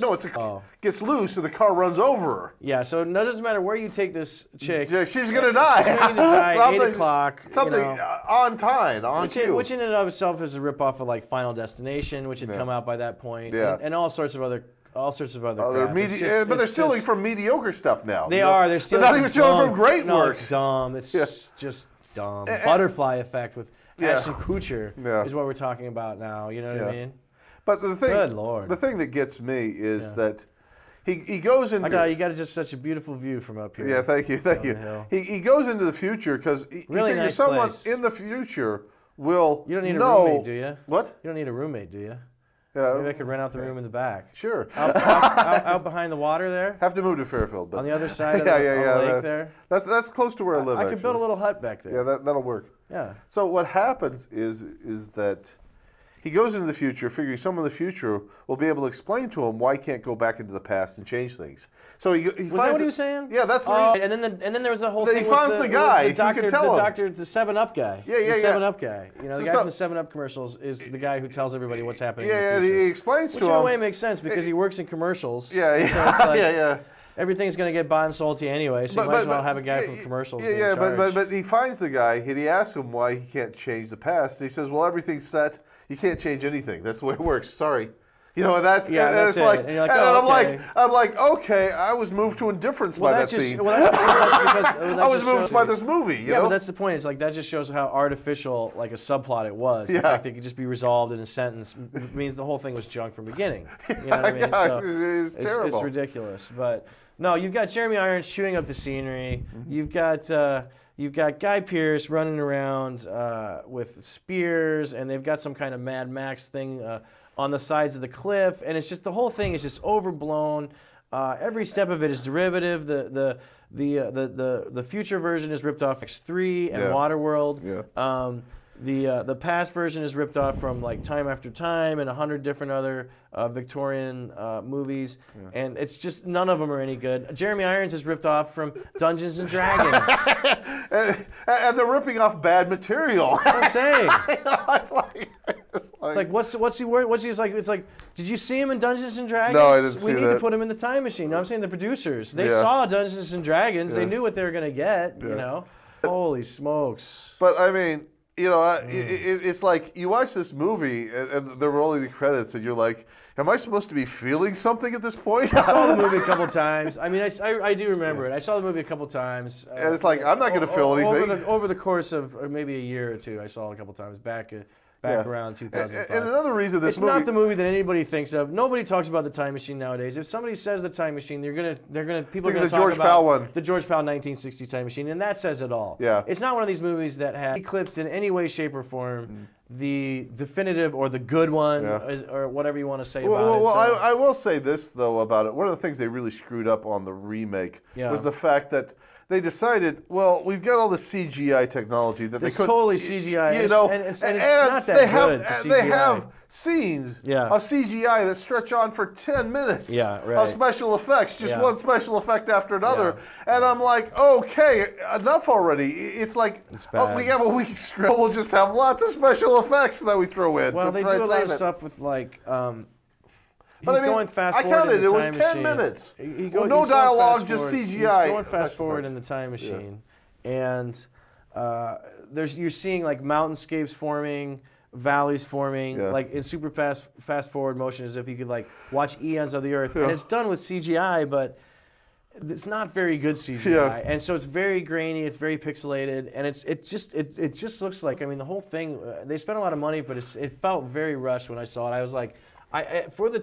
Gets loose, and the car runs over her. Yeah, so it doesn't matter where you take this chick. She's going to die. She's going to die 8 o'clock. Something on time, on cue. Which in and of itself is a ripoff of like Final Destination, which had come out by that point, and all sorts of other crap. But they're stealing from mediocre stuff now. They are. They're stealing. They're not even stealing from great work. works. It's dumb. It's just dumb. Butterfly effect with Ashton Kutcher is what we're talking about now. You know what I mean? But the thing, good Lord, the thing that gets me is that he goes into. You got just such a beautiful view from up here. Yeah, thank you. He goes into the future because he figures someone in the future will. You don't need a roommate, do you? What? You don't need a roommate, do you? Yeah. Maybe I could rent out the room in the back. Sure. Out behind the water there? Have to move to Fairfield. But on the other side of the lake there? That's close to where I live, I could build a little hut back there. Yeah, that'll work. Yeah. So what happens is that he goes into the future, figuring someone in the future will be able to explain to him why he can't go back into the past and change things. So he was that what he was saying? Yeah, that's right. And then there was the whole thing. He finds the guy who can tell him. The 7-Up guy. Yeah. The 7-Up guy. You know, the guy from the 7-Up commercials is the guy who tells everybody what's happening. Yeah, in the future. he explains to him. Which in a way makes sense because he works in commercials. Yeah. So it's like, everything's going to get bought and sold to you anyway, so you might as well have a guy from commercials. But he finds the guy and he asks him why he can't change the past. And he says, "Well, everything's set. You can't change anything. That's the way it works. Sorry." You know, that's it. Like, and I'm like, okay, I was moved to indifference by that scene. I was moved by this movie. You know? But that's the point. It's like that just shows how artificial, like a subplot, it was. The fact that it could just be resolved in a sentence means the whole thing was junk from the beginning. You know what I mean? So it's terrible. It's ridiculous. But no, you've got Jeremy Irons chewing up the scenery. You've got Guy Pearce running around with spears, and they've got some kind of Mad Max thing on the sides of the cliff, and it's just the whole thing is just overblown. Every step of it is derivative. The future version is ripped off X3 and Waterworld. The past version is ripped off from like Time After Time and 100 different other Victorian movies, and it's just none of them are any good. Jeremy Irons is ripped off from Dungeons and Dragons, and they're ripping off bad material. That's what I'm saying. It's like what's he like? It's like, did you see him in Dungeons and Dragons? No, I didn't see that. We need to put him in the time machine. No, I'm saying the producers. They saw Dungeons and Dragons. They knew what they were gonna get. You know, holy smokes. But I mean, you know, it's like you watch this movie and they're rolling the credits, and you're like, am I supposed to be feeling something at this point? I saw the movie a couple times. I mean, I do remember it. I saw the movie a couple times. And it's like, I'm not going to feel anything. Over the course of maybe a year or two, I saw it a couple times back around 2005. And another reason this movie... It's not the movie that anybody thinks of. Nobody talks about the Time Machine nowadays. If somebody says the Time Machine, people are going to talk about the George Pal 1960 Time Machine, and that says it all. Yeah. It's not one of these movies that has eclipsed in any way, shape, or form the definitive or the good one, or whatever you want to say about it. Well, I will say this, though, about it. One of the things they really screwed up on the remake was the fact that they decided, well, we've got all the CGI technology that they could. It's totally CGI, you know, and it's not that good. CGI. They have scenes of CGI that stretch on for 10 minutes of special effects, just one special effect after another, and I'm like, okay, enough already. It's like, we have a week script, we'll just have lots of special effects that we throw in. Well, they do a lot of stuff with like. But going fast forward. I counted. It was 10 minutes. No dialogue, just CGI. He's going fast forward in the Time Machine, and you're seeing like mountainscapes forming, valleys forming, like in super fast forward motion, as if you could like watch eons of the Earth. And it's done with CGI, but it's not very good CGI, and so it's very grainy. It's very pixelated, and it just looks like, I mean, the whole thing. They spent a lot of money, but it felt very rushed when I saw it. I was like.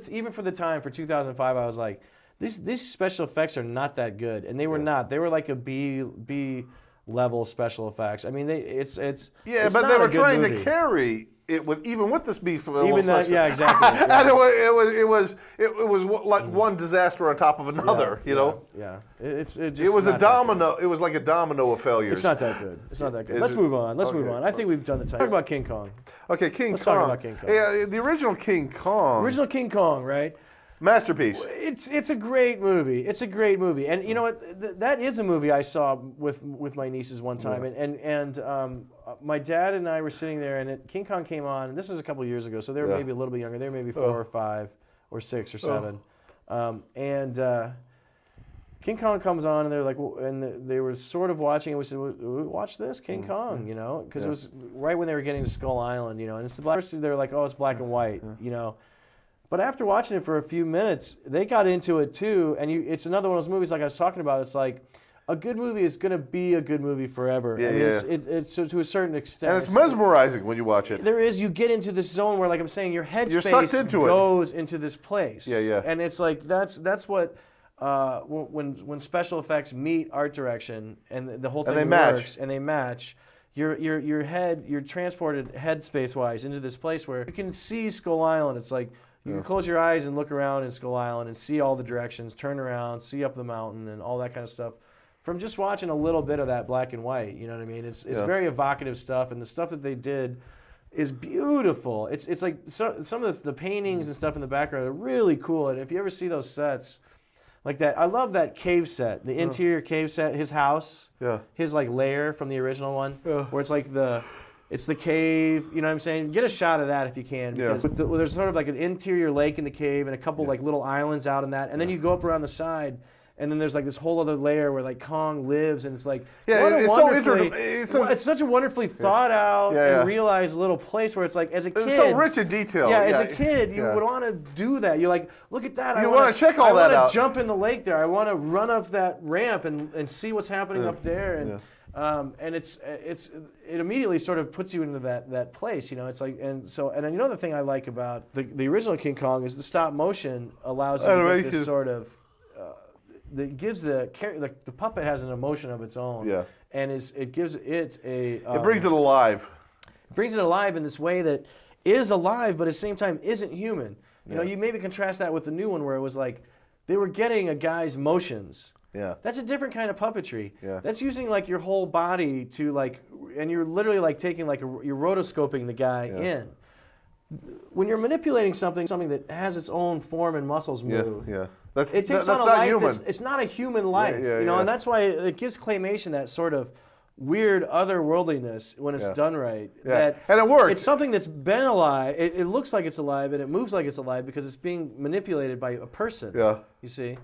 Even for the time, for 2005, I was like, these special effects are not that good, and they were not. They were like a B level special effects. I mean, it's but they were trying to carry it with this B level. Even that, exactly. And it was like one disaster on top of another. You know. Yeah. It was a domino. It was like a domino of failures. It's not that good. It's not that good. Let's move on. Let's move on. I think we've done the time. Talk about King Kong. Okay, Let's talk about King Kong. Yeah, the original King Kong. Original King Kong, right? Masterpiece. It's a great movie. It's a great movie, and you know what? That is a movie I saw with my nieces one time, and my dad and I were sitting there, and King Kong came on. And this was a couple years ago, so they were maybe a little bit younger. They were maybe 4 or 5 or 6 or 7, and King Kong comes on, and they're like, and they were sort of watching, and we said, "Watch this, King Kong," you know, because it was right when they were getting to Skull Island, you know, and first they were like, "Oh, it's black and white," you know. But after watching it for a few minutes, they got into it too, and it's another one of those movies like I was talking about. It's like a good movie is going to be a good movie forever. It's so to a certain extent. And it's mesmerizing when you watch it. There is, you get into this zone where, like I'm saying, your headspace goes into this place. And it's like that's what when special effects meet art direction and the whole thing works and they match. You're transported headspace wise into this place where you can see Skull Island. It's like. You can close your eyes and look around in Skull Island and see all the directions, turn around, see up the mountain and all that kind of stuff from just watching a little bit of that black and white, you know what I mean? It's very evocative stuff, and the stuff that they did is beautiful. It's like some of the paintings and stuff in the background are really cool, and if you ever see those sets like that, I love that cave set, the interior cave set, his house, his like lair from the original one, where it's like it's the cave, you know what I'm saying? Get a shot of that if you can. Because there's sort of like an interior lake in the cave and a couple like little islands out in that. And then you go up around the side, and then there's like this whole other layer where like Kong lives, and it's like it's such a wonderfully thought out and realized little place where it's like as a kid. It's so rich in detail. As a kid, you would want to do that. You're like, look at that. You want to check all that out. I want to jump in the lake there. I want to run up that ramp and see what's happening up there. And it immediately sort of puts you into that place, you know. It's like and another thing I like about the original King Kong is the stop motion allows you to get this sort of that gives the puppet has an emotion of its own, and it gives it a it brings it alive. It brings it alive in this way that is alive, but at the same time isn't human. You know, you maybe contrast that with the new one where it was like they were getting a guy's motions. That's a different kind of puppetry. That's using like your whole body to like, and you're literally like taking like you're rotoscoping the guy in. When you're manipulating something that has its own form and muscles move. That's not human. It's not a human life, you know, and that's why it gives claymation that sort of weird otherworldliness when it's done right. And it works. It's something that's been alive. It looks like it's alive and it moves like it's alive because it's being manipulated by a person. You see.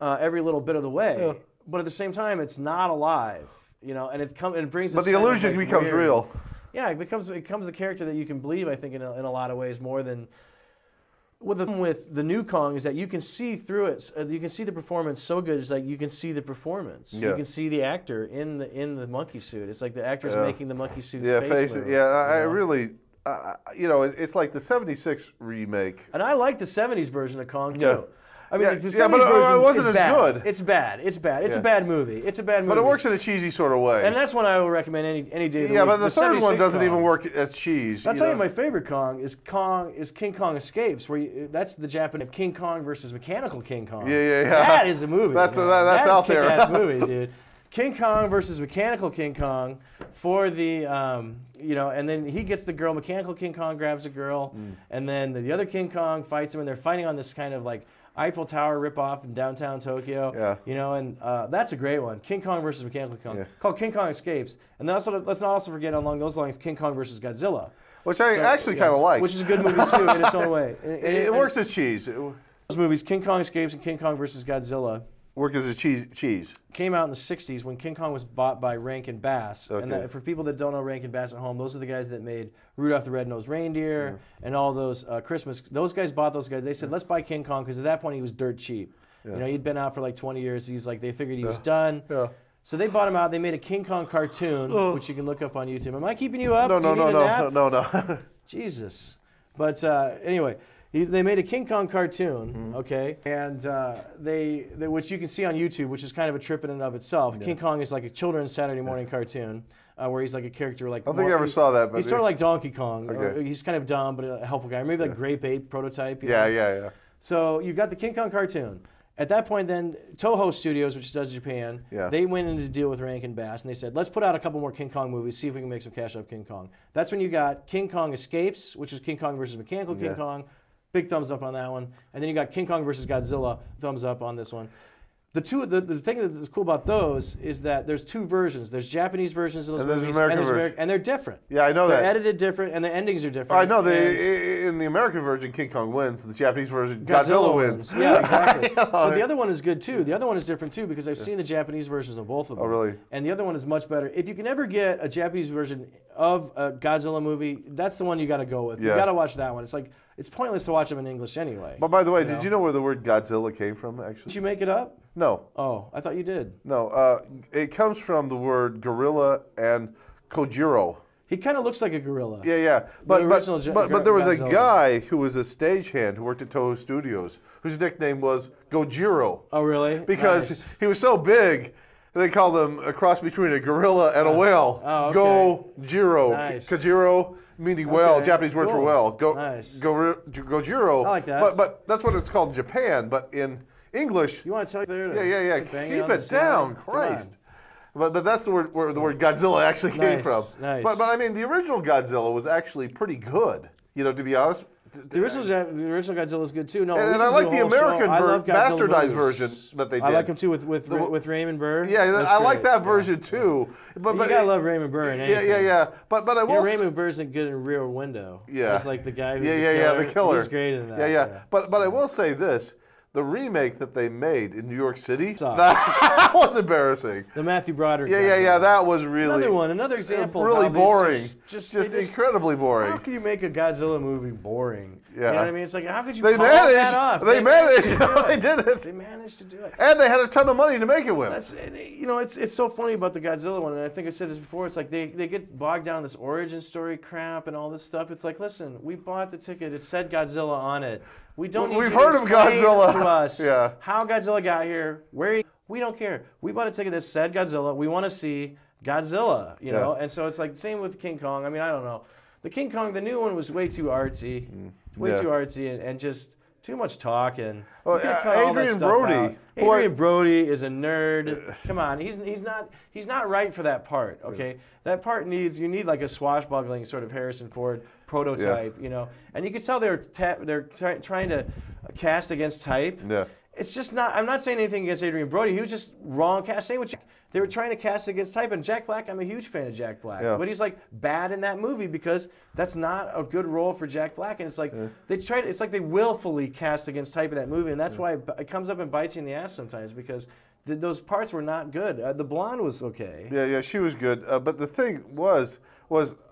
Every little bit of the way, but at the same time, it's not alive, you know, and it brings. But the illusion becomes real. Yeah, it becomes a character that you can believe, I think, in a lot of ways more than. With the new Kong is that you can see through it. You can see the performance so good. It's like you can see the performance. Yeah. You can see the actor in the monkey suit. It's like the actor's making the monkey suit. Yeah, face move, I really. It's like the '76 remake. And I like the '70s version of Kong too. Yeah. I mean, but it wasn't as good. It's bad. It's a bad movie. It's a bad movie. But it works in a cheesy sort of way. And that's one I would recommend any day of the week. Yeah, but the third one doesn't Kong. even work as cheese. I'll tell you my favorite Kong is King Kong Escapes, where that's the Japanese King Kong versus Mechanical King Kong. Yeah. That is a movie. That's out there. That's a movie, dude. King Kong versus Mechanical King Kong for the, and then he gets the girl. Mechanical King Kong grabs the girl, and then the other King Kong fights him, and they're fighting on this kind of like Eiffel Tower ripoff in downtown Tokyo. Yeah. And that's a great one. King Kong versus Mechanical Kong, called King Kong Escapes. And let's not also forget along those lines, King Kong versus Godzilla, which I actually kind of like. Which is a good movie too in its own way. It works as cheese. Those movies, King Kong Escapes and King Kong versus Godzilla, work as a cheese. Came out in the '60s when King Kong was bought by Rankin Bass. Okay. And for people that don't know Rankin Bass at home, those are the guys that made Rudolph the Red-Nosed Reindeer and all those Christmas. Those guys bought those guys. They said, let's buy King Kong, because at that point he was dirt cheap. Yeah. He'd been out for like 20 years. They figured he was done. Yeah. So they bought him out. They made a King Kong cartoon, which you can look up on YouTube. Am I keeping you up? No. Jesus. But anyway. They made a King Kong cartoon, okay, and which you can see on YouTube, which is kind of a trip in and of itself. Yeah. King Kong is like a children's Saturday morning cartoon, where he's like a character like. I don't think I ever saw that. But he's sort of like Donkey Kong. Okay. He's kind of dumb, but a helpful guy. Or maybe like Grape Ape prototype. Yeah. So you've got the King Kong cartoon. At that point, then Toho Studios, which does Japan, they went in to deal with Rankin Bass, and they said, let's put out a couple more King Kong movies, see if we can make some cash off King Kong. That's when you got King Kong Escapes, which is King Kong versus Mechanical King Kong. Big thumbs up on that one. And then you got King Kong versus Godzilla, thumbs up on this one. The thing that's cool about those is that there's two versions. There's Japanese versions of those movies, and they're different. Yeah, I know that. They're edited different, and the endings are different. I know. In the American version, King Kong wins. The Japanese version, Godzilla wins. Yeah, exactly. But the other one is good, too. The other one is different, too, because I've seen the Japanese versions of both of them. Oh, really? And the other one is much better. If you can ever get a Japanese version of a Godzilla movie, that's the one you got to go with. You got to watch that one. It's pointless to watch them in English anyway. But by the way, did you know where the word Godzilla came from, actually? Did you make it up? No. Oh, I thought you did. No, it comes from the word gorilla and Kojiro. He kind of looks like a gorilla. Yeah. But there was a guy who was a stagehand who worked at Toho Studios whose nickname was Gojiro. Oh, really? Because he was so big, they called him a cross between a gorilla and a whale. Oh, okay. Gojiro. Nice. Kojiro, meaning whale, Japanese word for whale. Nice. Gojiro. I like that. But that's what it's called in Japan. But in English. You want to tell you there? Yeah. Keep it down, Christ. But that's where the word Godzilla actually came from. Nice. But I mean, the original Godzilla was actually pretty good. To be honest. The original Godzilla is good too. No, and I like the American bastardized version that they did. I like him too with Raymond Burr. Yeah, I like that version too. But you gotta love Raymond Burr in anything. Yeah. But I will. Raymond Burr's good in Rear Window. Yeah. He's like the guy who's the killer. He's great in that. Yeah. But I will say this. The remake that they made in New York City, that was embarrassing. The Matthew Broderick. Yeah, that was really... Another example. Really boring. Just incredibly boring. How could you make a Godzilla movie boring? Yeah. You know what I mean? It's like, how could you pull that off? They managed. They did it. They managed to do it. And they had a ton of money to make it with. It's so funny about the Godzilla one, and I think I said this before, it's like they get bogged down in this origin story crap and all this stuff. It's like, listen, we bought the ticket. It said Godzilla on it. We don't need We've heard of Godzilla. To us how Godzilla got here, we don't care. We bought a ticket that said Godzilla. We want to see Godzilla, you know? And so it's like same with King Kong. I mean, I don't know. The King Kong, the new one was way too artsy. Way too artsy and just too much talk and Adrian Brody. Adrian Brody is a nerd. Come on, he's not right for that part. Okay, that part you need like a swashbuckling sort of Harrison Ford prototype, And you could tell they're trying to cast against type. Yeah. It's just not. I'm not saying anything against Adrian Brody. He was just wrong cast. Same with they were trying to cast against type, and Jack Black. I'm a huge fan of Jack Black, but he's like bad in that movie because that's not a good role for Jack Black. And it's like it's like they willfully cast against type in that movie, and that's why it comes up and bites you in the ass sometimes because those parts were not good. The blonde was okay. Yeah, she was good. But the thing was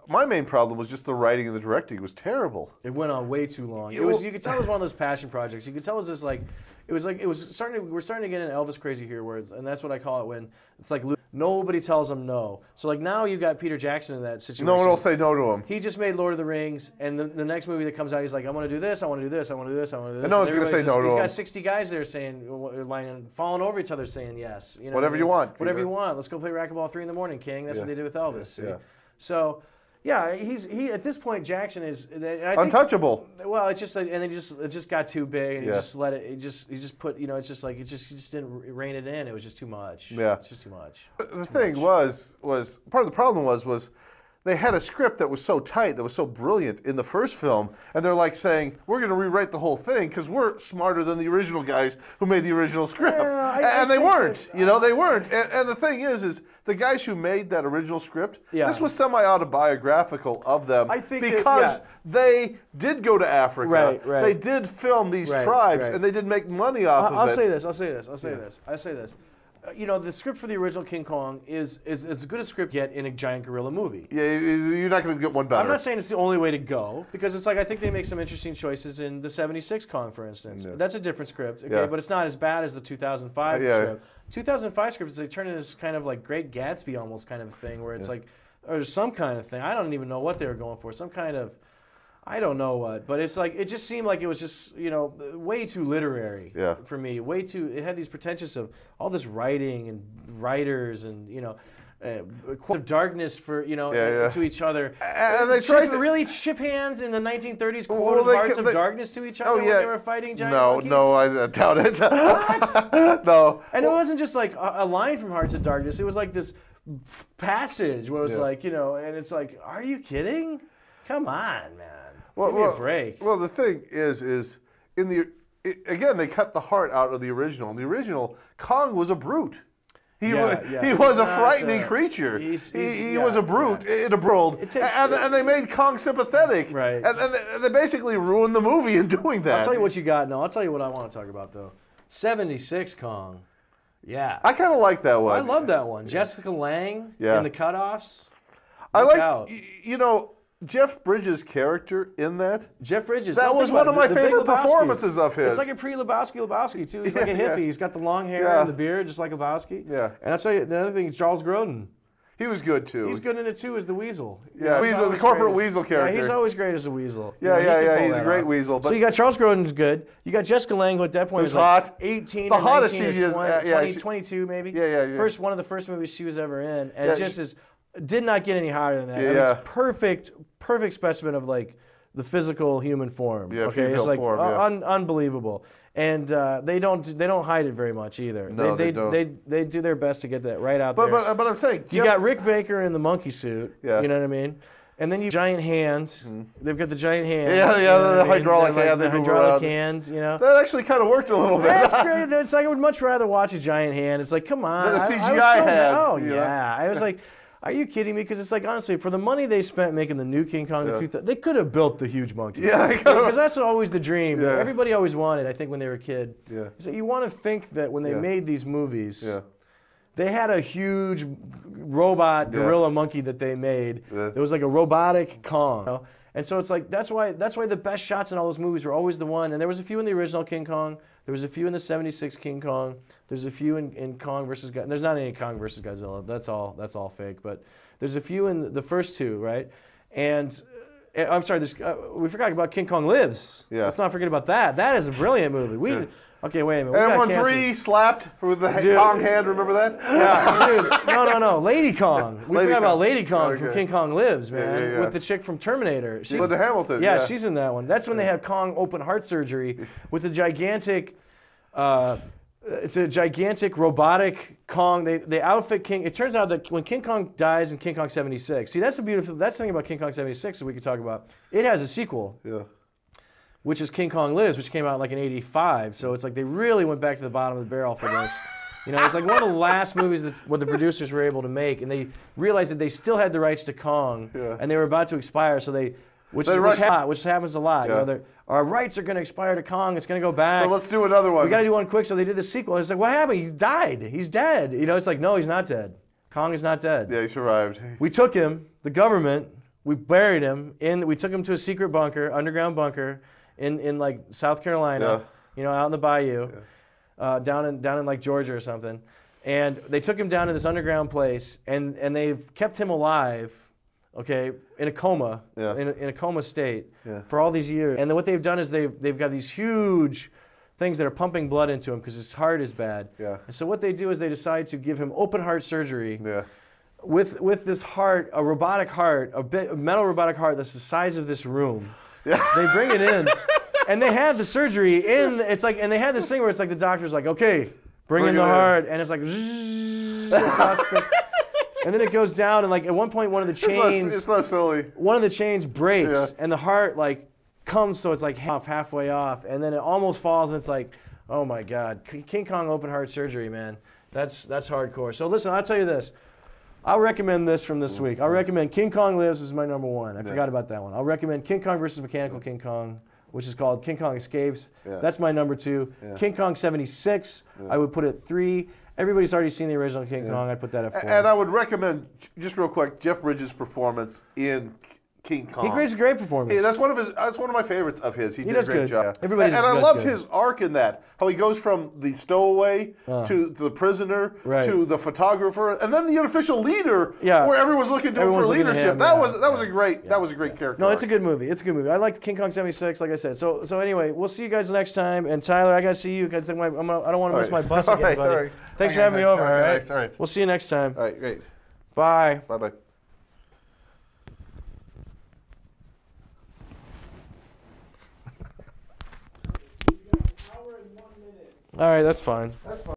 my main problem was just the writing and the directing was terrible. It went on way too long. You could tell it was one of those passion projects. You could tell it was just like, we're starting to get into Elvis crazy here, and that's what I call it when it's like nobody tells him no. So like now you got Peter Jackson in that situation. No one will say no to him. He just made Lord of the Rings, and the next movie that comes out, he's like, I want to do this, I want to do this, I want to do this, I want to do this. And no one's going to say no to him. He's got 60 guys there falling over each other saying yes. You know whatever you want. Whatever you want. Let's go play racquetball 3 in the morning, King. That's what they did with Elvis. Yeah. So. Yeah, he at this point Jackson is untouchable. Well, it's just like, and then it just got too big, and he just let it. He just put he just didn't rein it in. It was just too much. Yeah, it's just too much. The thing was part of the problem was they had a script that was so tight, that was so brilliant in the first film, and they're like saying, we're going to rewrite the whole thing because we're smarter than the original guys who made the original script. And they weren't. They weren't. And the thing is the guys who made that original script, this was semi-autobiographical of them because they did go to Africa. Right. They did film these tribes, and they did make money off of it. I'll say this. The script for the original King Kong is as good a script yet in a giant gorilla movie. Yeah, you're not going to get one better. I'm not saying it's the only way to go, because it's like I think they make some interesting choices in the 76 Kong, for instance. Yeah. That's a different script, okay, but it's not as bad as the 2005 script. 2005 script is they turn it as kind of like Great Gatsby almost kind of thing, where it's like, or some kind of thing. I don't even know what they were going for. Some kind of, I don't know what, but it's like, it just seemed like it was just, way too literary for me. Way too, it had these pretentious of all this writing and writers and, quotes of darkness for, to each other. And they tried to really ship hands in the 1930s, quoted hearts of darkness to each other when they were fighting giant monkeys? No, I doubt it. What? No. And it wasn't just like a line from Hearts of Darkness. It was like this passage where it was like, and it's like, are you kidding? Come on, man. Give me a break. Well, the thing is again, they cut the heart out of the original. In the original, Kong was a brute. He was a frightening creature. He was a brute in a world, and they made Kong sympathetic. Right. And they basically ruined the movie in doing that. I'll tell you what you got. No, I'll tell you what I want to talk about though. 76 Kong. Yeah. I kind of like that one. I love that one. Jessica Lange in the cutoffs. I like, Jeff Bridges' character in that. Jeff Bridges. That was one of my favorite performances of his. It's like a pre-Lebowski too. He's like a hippie. He's got the long hair and the beard, just like Lebowski. Yeah. And I'll tell you, the other thing is Charles Grodin. He was good too. He's good in it too as the Weasel. Yeah, Weasel, the corporate Weasel character. Yeah, he's always great as a Weasel. Yeah, he's a great Weasel. But so you got Charles Grodin's good. You got Jessica Lange, who at that point was hot. Like 18 the or hottest 19 she is. 20, 22 maybe. Yeah. One of the first movies she was ever in, and did not get any hotter than that. Yeah. I mean, it's perfect specimen of like the physical human form. Yeah, okay, it's like form, unbelievable. And they don't hide it very much either. No, they don't. They do their best to get that right out there. But I'm saying you got Rick Baker in the monkey suit. Yeah. You know what I mean? And then you giant hands. They've got the giant hands. The hydraulic hand. The hydraulic hands. That actually kind of worked a little bit. That's great. It's like I would much rather watch a giant hand. It's like, come on. Than a CGI hand. Oh yeah. I was like, are you kidding me? Because it's like, honestly, for the money they spent making the new King Kong, they could have built the huge monkey. Yeah, they could have. Because that's always the dream. Yeah. Everybody always wanted, I think, when they were a kid. Yeah. So you want to think that when they made these movies, they had a huge robot gorilla monkey that they made. Yeah. It was like a robotic Kong. And so it's like, that's why the best shots in all those movies were always the one. And there was a few in the original King Kong. There was a few in the 76 King Kong. There's a few in Kong versus Godzilla. There's not any Kong versus Godzilla. That's all fake. But there's a few in the first two, right? And I'm sorry, we forgot about King Kong Lives. Yeah. Let's not forget about that. That is a brilliant movie. Okay, wait a minute. And when 3 slapped with the Kong hand, remember that? Yeah, dude. No. Lady Kong. We forgot about Lady Kong from King Kong Lives, man. With the chick from Terminator. Linda Hamilton. Yeah, she's in that one. That's when they have Kong open heart surgery with the gigantic. It's a gigantic robotic Kong. They outfit King. It turns out that when King Kong dies in King Kong 76, see that's something about King Kong 76 that we could talk about. It has a sequel. Yeah. Which is King Kong Lives, which came out like in '85. So it's like they really went back to the bottom of the barrel for this. It's like one of the last movies that the producers were able to make, and they realized that they still had the rights to Kong, and they were about to expire. So they which happens a lot. Yeah. You know, our rights are going to expire to Kong. It's going to go back. So let's do another one. We got to do one quick. So they did the sequel. It's like, what happened? He died. He's dead. You know, it's like, no, he's not dead. Kong is not dead. Yeah, he survived. We took him, the government, we buried him, we took him to a secret bunker, underground bunker, in like South Carolina, you know, out in the bayou, down in like Georgia or something. And they took him down to this underground place, and they've kept him alive, okay, in a coma, in a coma state for all these years. And then what they've done is they've got these huge things that are pumping blood into him because his heart is bad. Yeah. And so what they do is they decide to give him open heart surgery. Yeah. With this heart, a robotic heart, a metal robotic heart that's the size of this room. Yeah. They bring it in, and they have the surgery in. It's like, and they have this thing where it's like the doctor's like, okay, bring in the heart, and it's like, and then it goes down, and like at one point one of the chains, it's not silly. One of the chains breaks, and the heart like comes, so it's like halfway off, and then it almost falls, and it's like, oh my God, King Kong open heart surgery, man, that's hardcore. So listen, I'll tell you this. I'll recommend this from this week. I'll recommend King Kong Lives is my number one. I forgot about that one. I'll recommend King Kong versus Mechanical King Kong, which is called King Kong Escapes. That's my number 2. King Kong 76, I would put it 3. Everybody's already seen the original King Kong. I put that at 4. And I would recommend, just real quick, Jeff Bridges' performance in King Kong. He creates a great performance. Yeah, that's one of my favorites of his. He did a great job. Everybody and I loved his arc in that. How he goes from the stowaway to the prisoner to the photographer, and then the unofficial leader, where everyone's looking to him for leadership. That was a great character. No, it's a good movie. It's a good movie. I like King Kong 76, like I said. So anyway, we'll see you guys next time. And Tyler, I gotta see you because I don't want to miss my bus again, buddy. Thanks for having me over. All right. All right. We'll see you next time. All right. Great. Bye. Bye. All right, that's fine.